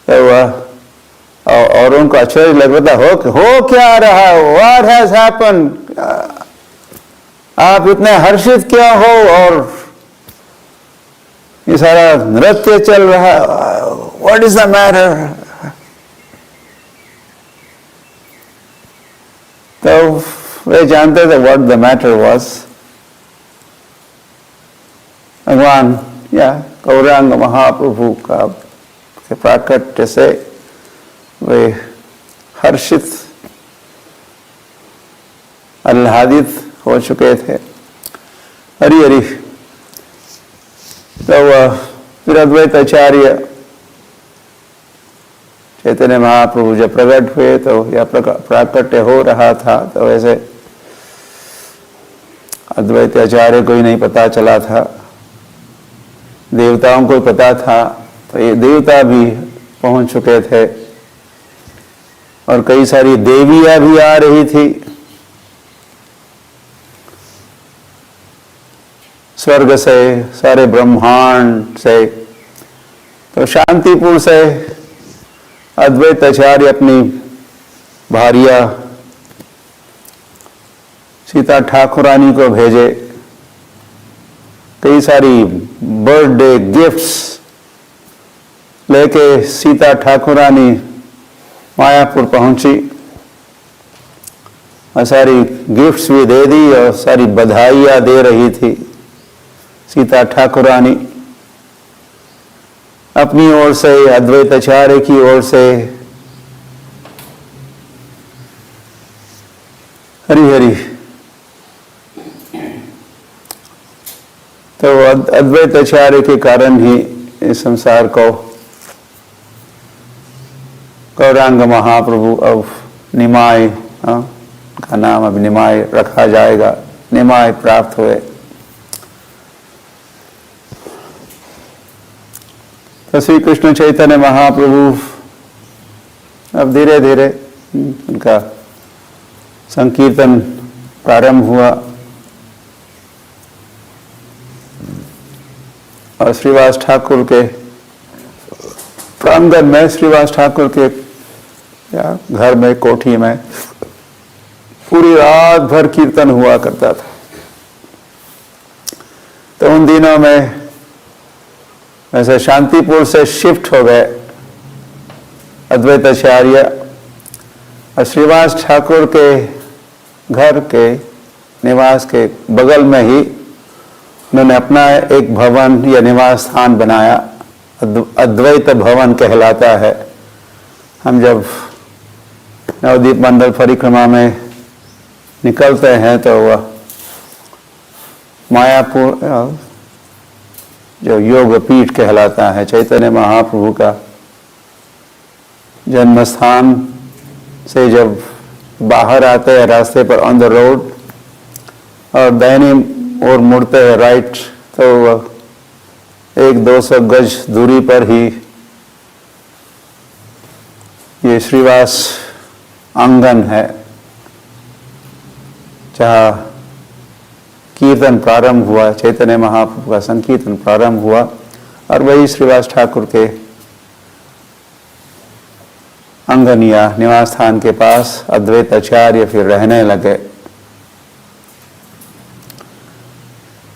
तो और उनको आश्चर्य लग रहा था, हो क्या रहा, व्हाट हैज हैपन, आप इतने हर्षित क्यों हो, और ये सारा नृत्य चल रहा है, व्हाट इज द मैटर। तो वे जानते थे व्हाट द मैटर वाज। भगवान या गौरांग महाप्रभु का प्राकट्य से वे हर्षित आह्लादित हो चुके थे। हरि हरि। तो फिर अद्वैत आचार्य चैतन्य महाप्रभु जब प्रकट हुए तो यह प्राकट्य हो रहा था, तो ऐसे अद्वैत आचार्य को ही नहीं पता चला था, देवताओं को पता था। तो ये देवता भी पहुंच चुके थे और कई सारी देवियां भी आ रही थी, स्वर्ग से, सारे ब्रह्मांड से। तो शांतिपुर से अद्वैत आचार्य अपनी भार्या सीता ठाकुरानी को भेजे। कई सारी बर्थडे गिफ्ट्स लेके सीता ठाकुरानी मायापुर पहुंची और सारी गिफ्ट्स भी दे दी और सारी बधाइयां दे रही थी। सीता ठाकुरानी अपनी ओर से, अद्वैत आचार्य की ओर से। हरि हरि। तो अद्वैत आचार्य के कारण ही इस संसार को गौरांग महाप्रभु अब निमाय का नाम अब निमाय रखा जाएगा, निमाय प्राप्त हुए। तो श्री कृष्ण चैतन्य महाप्रभु अब धीरे धीरे उनका संकीर्तन प्रारंभ हुआ और श्रीवास ठाकुर के प्रांगण में, श्रीवास ठाकुर के घर में, कोठी में पूरी रात भर कीर्तन हुआ करता था। तो उन दिनों में वैसे शांतिपुर से शिफ्ट हो गए अद्वैताचार्य और श्रीवास ठाकुर के घर के निवास के बगल में ही उन्होंने अपना एक भवन या निवास स्थान बनाया, अद्वैत भवन कहलाता है। हम जब नवदीप मंडल परिक्रमा में निकलते हैं तो वह मायापुर जो योग पीठ कहलाता है, चैतन्य महाप्रभु का जन्म स्थान से जब बाहर आते हैं रास्ते पर ऑन द रोड और दाहिनी ओर मुड़ते हैं राइट, तो 100-200 गज दूरी पर ही ये श्रीवास आंगन है जहाँ कीर्तन प्रारंभ हुआ, चैतन्य महाप्रभु का संकीर्तन प्रारंभ हुआ और वही श्रीवास ठाकुर के आंगन या निवास स्थान के पास अद्वैताचार्य फिर रहने लगे।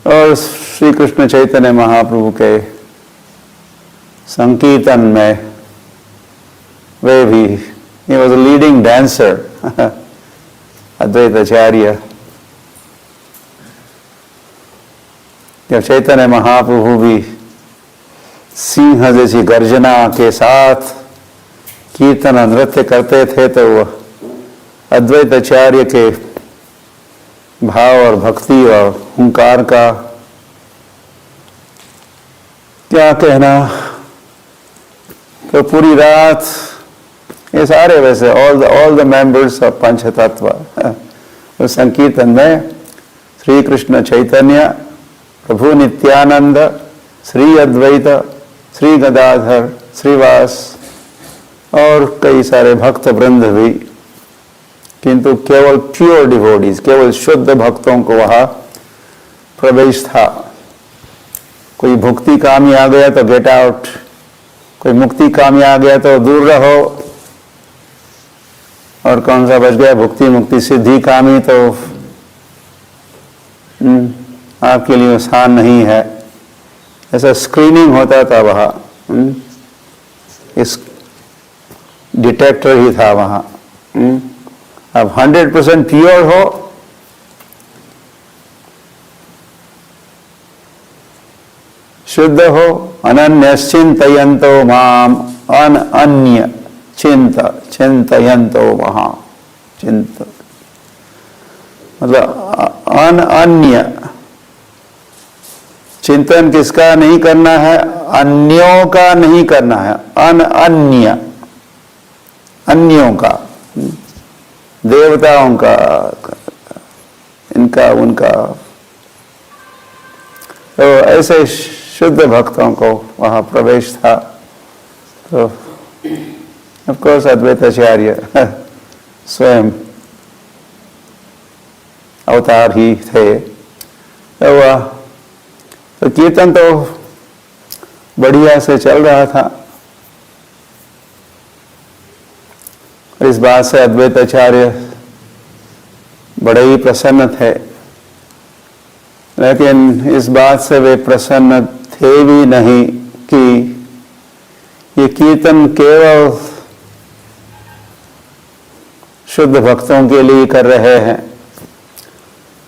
और श्री कृष्ण चैतन्य महाप्रभु के संकीर्तन में वे भी, he was a leading dancer Advaitacharya. जब चैतन्य महाप्रभु भी सिंह जैसी गर्जना के साथ कीर्तन नृत्य करते थे तो वह अद्वैताचार्य के भाव और भक्ति और हुंकार का क्या कहना। तो पूरी रात ये सारे वैसे ऑल द मेंबर्स ऑफ पंचतत्व उस संकीर्तन में श्री कृष्ण चैतन्य, प्रभु नित्यानंद, श्री अद्वैत, श्री गदाधर, श्रीवास और कई सारे भक्त वृंद भी, किंतु केवल प्योर डिवोटीज, केवल शुद्ध भक्तों को वहां प्रवेश था। कोई भुक्ति कामी आ गया तो गेट आउट, कोई मुक्ति कामी आ गया तो दूर रहो, और कौन सा बच गया भुक्ति मुक्ति सिद्धि कामी तो आपके लिए आसान नहीं है। ऐसा स्क्रीनिंग होता था वहाँ, इस डिटेक्टर ही था वहाँ। अब 100% प्योर हो शुद्ध हो, अनन्यश्चिन्तयन्तो माम, अन्य चिंतयन्तो वहाँ, चिंत मतलब अन्य चिंतन किसका नहीं करना है, अन्यों का नहीं करना है, अन्य अन्यों का, देवताओं का, इनका उनका। तो ऐसे शुद्ध भक्तों को वहाँ प्रवेश था। तो ऑफ कोर्स अद्वैताचार्य स्वयं अवतार ही थे। तो कीर्तन तो बढ़िया से चल रहा था। इस बात से अद्वैताचार्य बड़े ही प्रसन्न थे, लेकिन इस बात से वे प्रसन्न थे भी नहीं कि ये कीर्तन केवल शुद्ध भक्तों के लिए कर रहे हैं।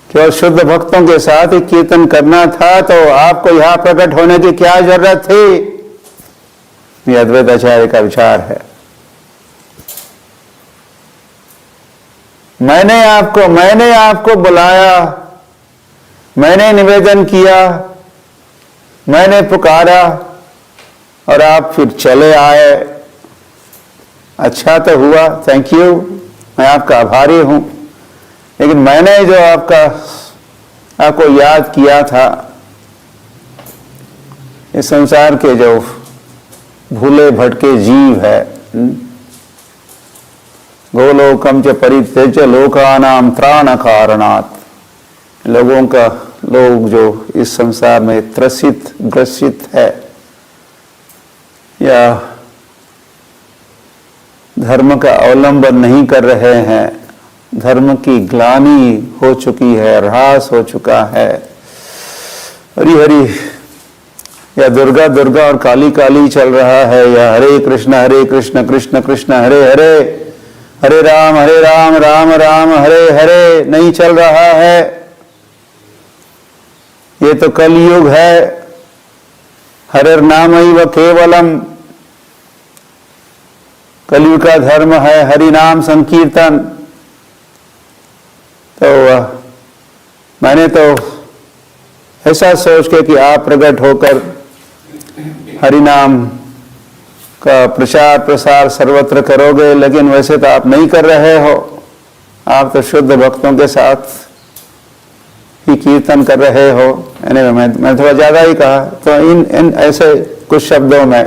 केवल शुद्ध भक्तों के साथ ही कीर्तन करना था तो आपको यहां प्रकट होने की क्या जरूरत थी। ये अद्वैताचार्य का विचार है। मैंने आपको बुलाया, मैंने निवेदन किया, मैंने पुकारा और आप फिर चले आए। अच्छा तो हुआ, थैंक यू, मैं आपका आभारी हूं, लेकिन मैंने जो आपको याद किया था, इस संसार के जो भूले भटके जीव है, गोलोकम च परित्यज्य लोकानां त्राण कारणात्, लोग जो इस संसार में त्रसित ग्रसित है या धर्म का अवलंबन नहीं कर रहे हैं, धर्म की ग्लानि हो चुकी है, ह्रास हो चुका है, हरि हरि या दुर्गा दुर्गा और काली काली चल रहा है, या हरे कृष्ण कृष्ण कृष्ण हरे हरे, हरे राम राम राम हरे हरे नहीं चल रहा है। ये तो कलयुग है, हरिर नामैव केवलम, कलयुग का धर्म है हरि नाम संकीर्तन। तो मैंने तो ऐसा सोच के कि आप प्रकट होकर हरि नाम का प्रचार प्रसार सर्वत्र करोगे, लेकिन वैसे तो आप नहीं कर रहे हो, आप तो शुद्ध भक्तों के साथ ही कीर्तन कर रहे हो। यानी मैं थोड़ा ज्यादा ही कहा, तो इन ऐसे कुछ शब्दों में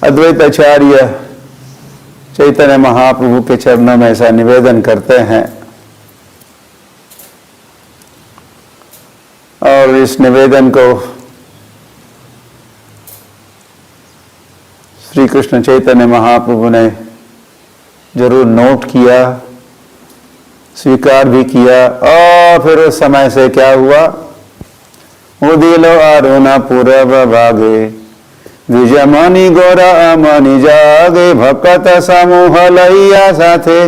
अद्वैत आचार्य चैतन्य महाप्रभु के चरणों में ऐसा निवेदन करते हैं, और इस निवेदन को श्री कृष्ण चैतन्य महाप्रभु ने जरूर नोट किया, स्वीकार भी किया। और फिर उस समय से क्या हुआ, उदिलो अरुण पूरब भागे, द्विजमणि गोरा मणि जागे, भक्त समूह लैया साथे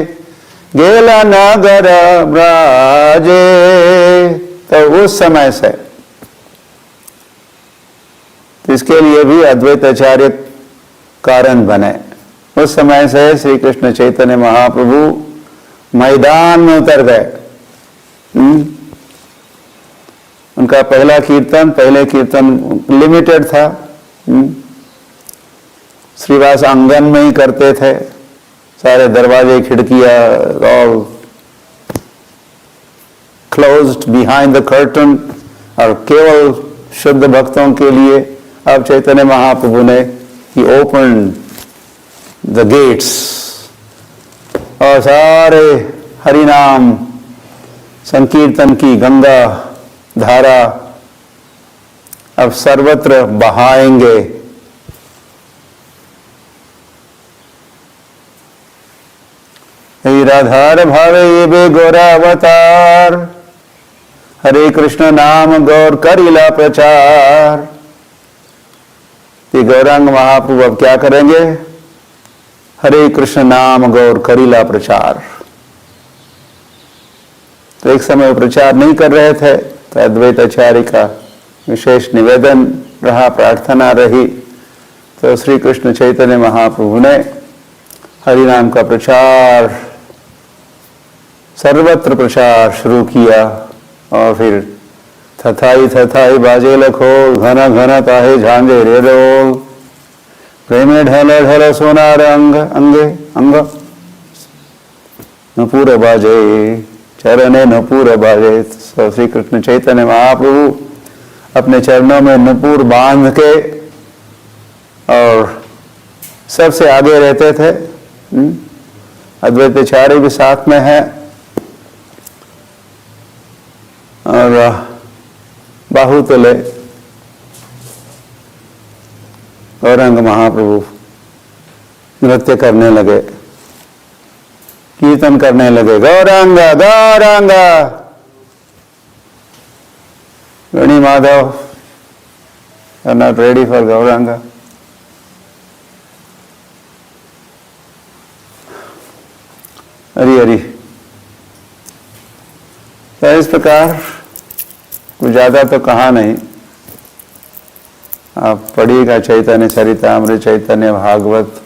गेला नगर ब्राजे। तो उस समय से, इसके लिए भी अद्वैत आचार्य कारण बने। उस समय से श्री कृष्ण चैतन्य महाप्रभु मैदान में उतर गए। उनका पहले कीर्तन लिमिटेड था, श्रीवास आंगन में ही करते थे, सारे दरवाजे खिड़कियां all closed behind the curtain, और केवल शुद्ध भक्तों के लिए। अब चैतन्य महाप्रभु ने ही ओपन द गेट्स, और सारे हरिनाम संकीर्तन की गंगा धारा अब सर्वत्र बहाएंगे। राधार भावे ये बे गौरा अवतार, हरे कृष्ण नाम गौर करिला प्रचार। ये गौरांग महाप्रभु अब क्या करेंगे, हरे कृष्ण नाम गौर करिला प्रचार। तो एक समय वो प्रचार नहीं कर रहे थे, तो अद्वैत आचार्य का विशेष निवेदन रहा, प्रार्थना रही। तो श्री कृष्ण चैतन्य महाप्रभु ने हरि नाम का प्रचार, सर्वत्र प्रचार शुरू किया। और फिर थथाई बाजे लखोल, घन घन ताहे झांझे रे रोल, प्रेमे ढल ढल सोनार अंग अंगे अंग, नपूर बाजे चरणे नपूर बाजे। तो श्री कृष्ण चैतन्य महाप्रभु अपने चरणों में नपूर बांध के और सबसे आगे रहते थे। अद्वैत आचार्य भी साथ में है, और बाहुतले गौरांग महाप्रभु नृत्य करने लगे, कीर्तन करने लगे, Gauranga Gauranga. Veni Madhav are not ready for Gauranga. Hari Hari. तो इस प्रकार कुछ ज्यादा तो कहा नहीं, आप पढ़िएगा चैतन्य चरितामृत, चैतन्य भागवत,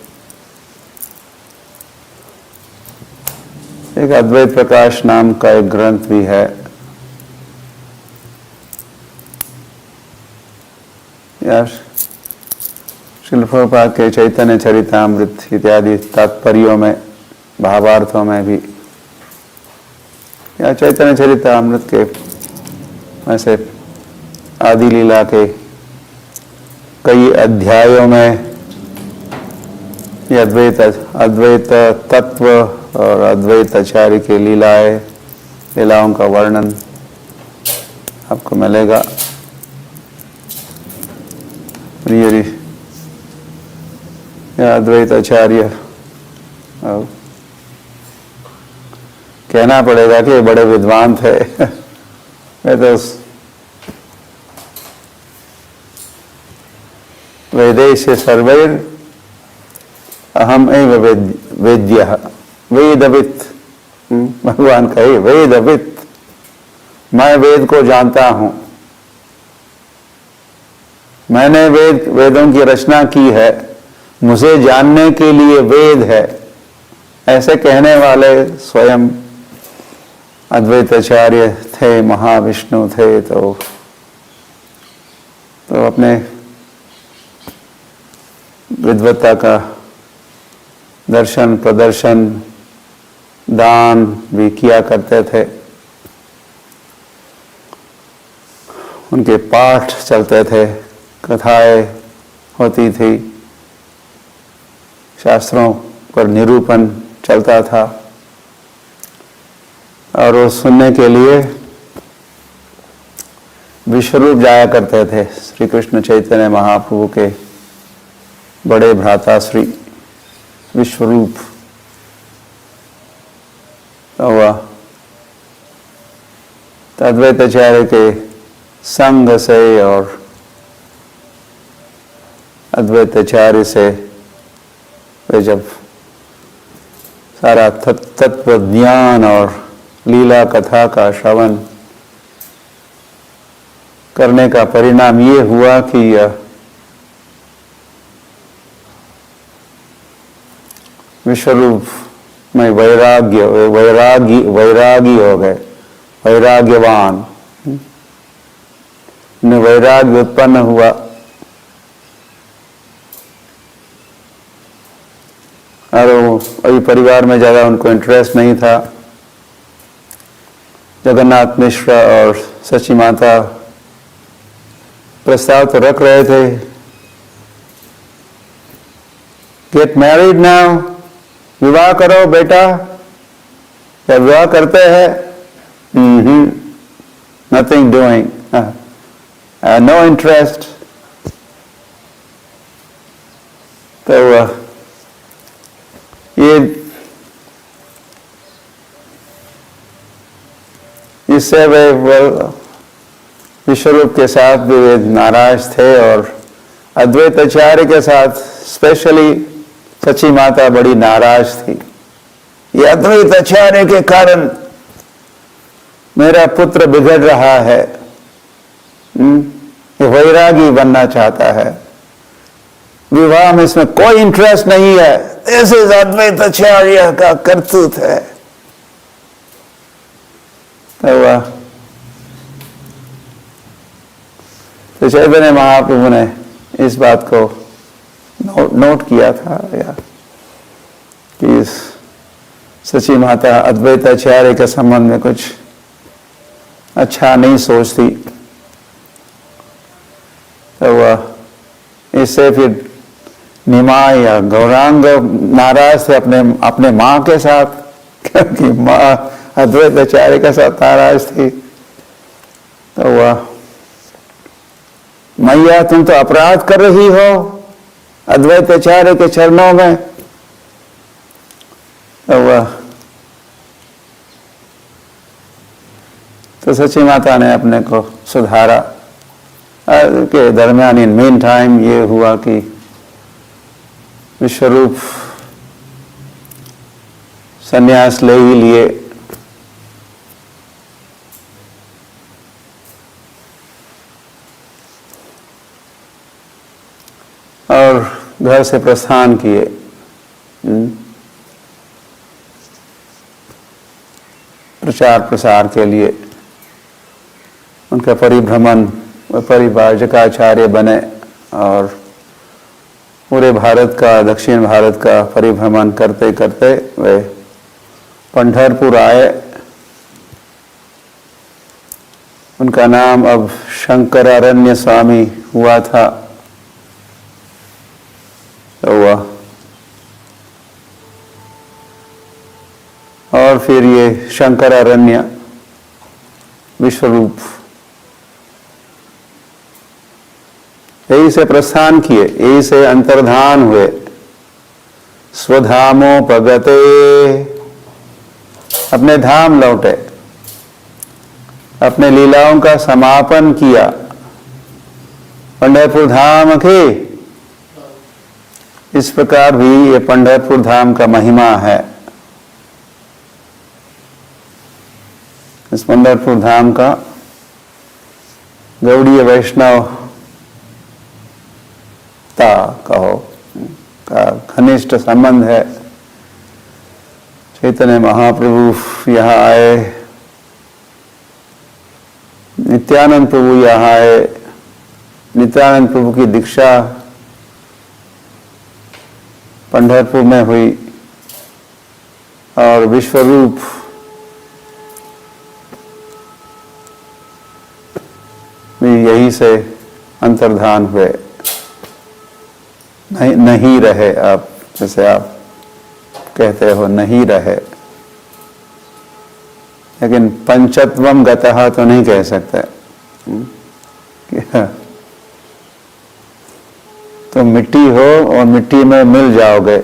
एक अद्वैत प्रकाश नाम का एक ग्रंथ भी है। यार श्रील प्रभुपाद के चैतन्य चरितामृत इत्यादि तात्पर्यों में, भावार्थों में भी, या चैतन्य चरितामृत के ऐसे आदि लीला के कई अध्यायों में ये अद्वैत तत्व और अद्वैत आचार्य की लीलाओं का वर्णन आपको मिलेगा। अद्वैत आचार्य, कहना पड़ेगा कि बड़े विद्वान थे। वे तो वेदेश सर्वैर अहम एव वेद्यः, वेदवित्, भगवान कहे वेदवित्, मैं वेद को जानता हूं, मैंने वेदों की रचना की है, मुझे जानने के लिए वेद है, ऐसे कहने वाले स्वयं अद्वैत आचार्य थे, महाविष्णु थे। तो अपने विद्वत्ता का दर्शन प्रदर्शन दान भी किया करते थे। उनके पाठ चलते थे, कथाएं होती थी, शास्त्रों पर निरूपण चलता था, और वो सुनने के लिए विश्वरूप जाया करते थे। श्री कृष्ण चैतन्य महाप्रभु के बड़े भ्राता श्री विश्वरूप हुआ, अद्वैत आचार्य के संग से और अद्वैत आचार्य से वे जब सारा तत्व ज्ञान और लीला कथा का श्रवण करने का परिणाम ये हुआ कि विश्वरूप में वैरागी हो गए, वैराग्यवान, वैराग्य उत्पन्न हुआ। और अभी परिवार में ज़्यादा उनको इंटरेस्ट नहीं था। जगन्नाथ मिश्र और सची माता प्रस्ताव तो रख रहे थे, गेट मैरिड नाउ, विवाह करो बेटा। क्या विवाह करते हैं? Nothing doing, no interest. तो इससे वे विश्वरूप के साथ भी वे नाराज थे, और अद्वैत आचार्य के साथ स्पेशली सची माता बड़ी नाराज थी। ये अद्वैत आचार्य के कारण मेरा पुत्र बिगड़ रहा है, ये वैरागी बनना चाहता है, विवाह में इसमें कोई इंटरेस्ट नहीं है। दिस इज अद्वैत आचार्य का करतूत है। तो चैतन्य महाप्रभु ने इस बात को नोट किया था, या कि सची माता अद्वैत आचार्य के संबंध में कुछ अच्छा नहीं सोचती। तो इससे फिर निमाय या गौरांग नाराज थे अपने माँ के साथ, क्योंकि माँ अद्वैत आचार्य के साथ नाराज थी। तो मैया तुम तो अपराध कर रही हो अद्वैत आचार्य के चरणों में। तो सची माता ने अपने को सुधारा। के दरमियान इन मेन टाइम ये हुआ कि विश्वरूप संन्यास ले ही लिए, और घर से प्रस्थान किए। प्रचार प्रसार के लिए उनका परिभ्रमण, परिव्राजकाचार्य बने, और पूरे भारत का, दक्षिण भारत का परिभ्रमण करते करते वे पंढरपुर आए। उनका नाम अब शंकरारण्य स्वामी हुआ था। तो वह और फिर ये शंकरारण्य विश्वरूप यही से प्रस्थान किए, यही से अंतर्धान हुए। स्वधामोपगते, अपने धाम लौटे, अपने लीलाओं का समापन किया। पंढरपुर धाम के इस प्रकार भी ये पंढरपुर धाम का महिमा है। इस पंढरपुर धाम का गौड़ीय वैष्णव कहो का घनिष्ठ संबंध है। चैतन्य महाप्रभु यहाँ आए, नित्यानंद प्रभु यहाँ आए, नित्यानंद प्रभु की दीक्षा पंढरपुर में हुई और विश्वरूप भी यही से अंतर्धान हुए। नहीं रहे, आप जैसे आप कहते हो नहीं रहे, लेकिन पंचत्वम गतः तो नहीं कह सकते। तो मिट्टी हो और मिट्टी में मिल जाओगे।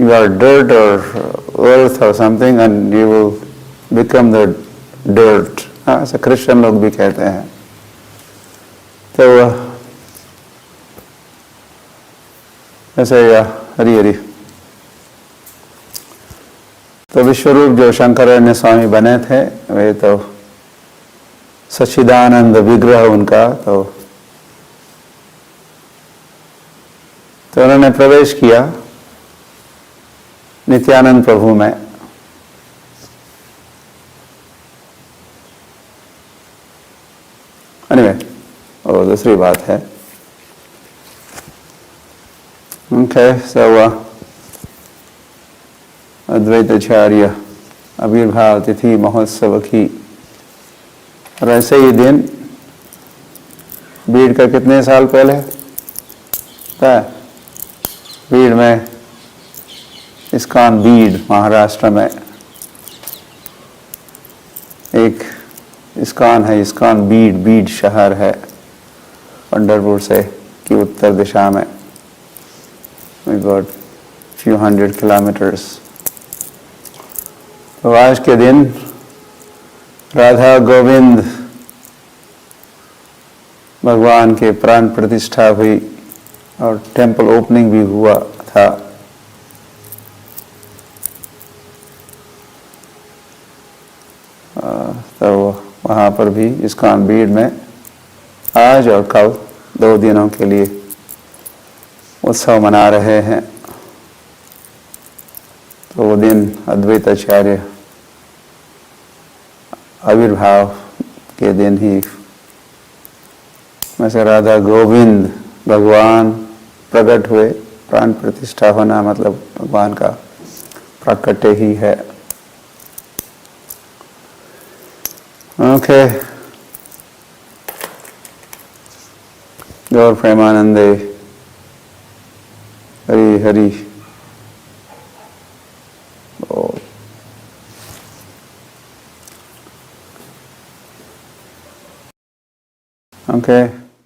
You are dirt or earth or something and you will become the dirt. हाँ, ऐसे क्रिश्चियन लोग भी कहते हैं। तो ऐसे हरी हरी। तो विश्वरूप जो शंकरारण्य स्वामी बने थे, वे तो सच्चिदानंद विग्रह उनका, तो उन्होंने प्रवेश किया नित्यानंद प्रभु में। एनीवे, और दूसरी बात है। Okay, so अद्वैताचार्य आविर्भाव तिथि महोत्सव की, और ऐसे ही दिन बीड़ का कितने साल पहले था? बीड़ में इस्कॉन बीड़, महाराष्ट्र में एक इस्कॉन है, इस्कॉन बीड़ शहर है पंढरपुर से की उत्तर दिशा में। We got few hundred kilometers. तो आज के दिन राधा गोविंद भगवान के प्राण प्रतिष्ठा हुई और टेम्पल ओपनिंग भी हुआ था। तो वहाँ पर भी इस्कॉन बीड़ में आज और कल 2 दिनों के लिए उत्सव मना रहे हैं। तो वो दिन अद्वैताचार्य आविर्भाव के दिन ही वैसे राधा गोविंद भगवान प्रकट हुए। प्राण प्रतिष्ठा होना मतलब भगवान का प्रकटे ही है। ओके, गौर प्रेमानंदे, हरि हरि। Okay.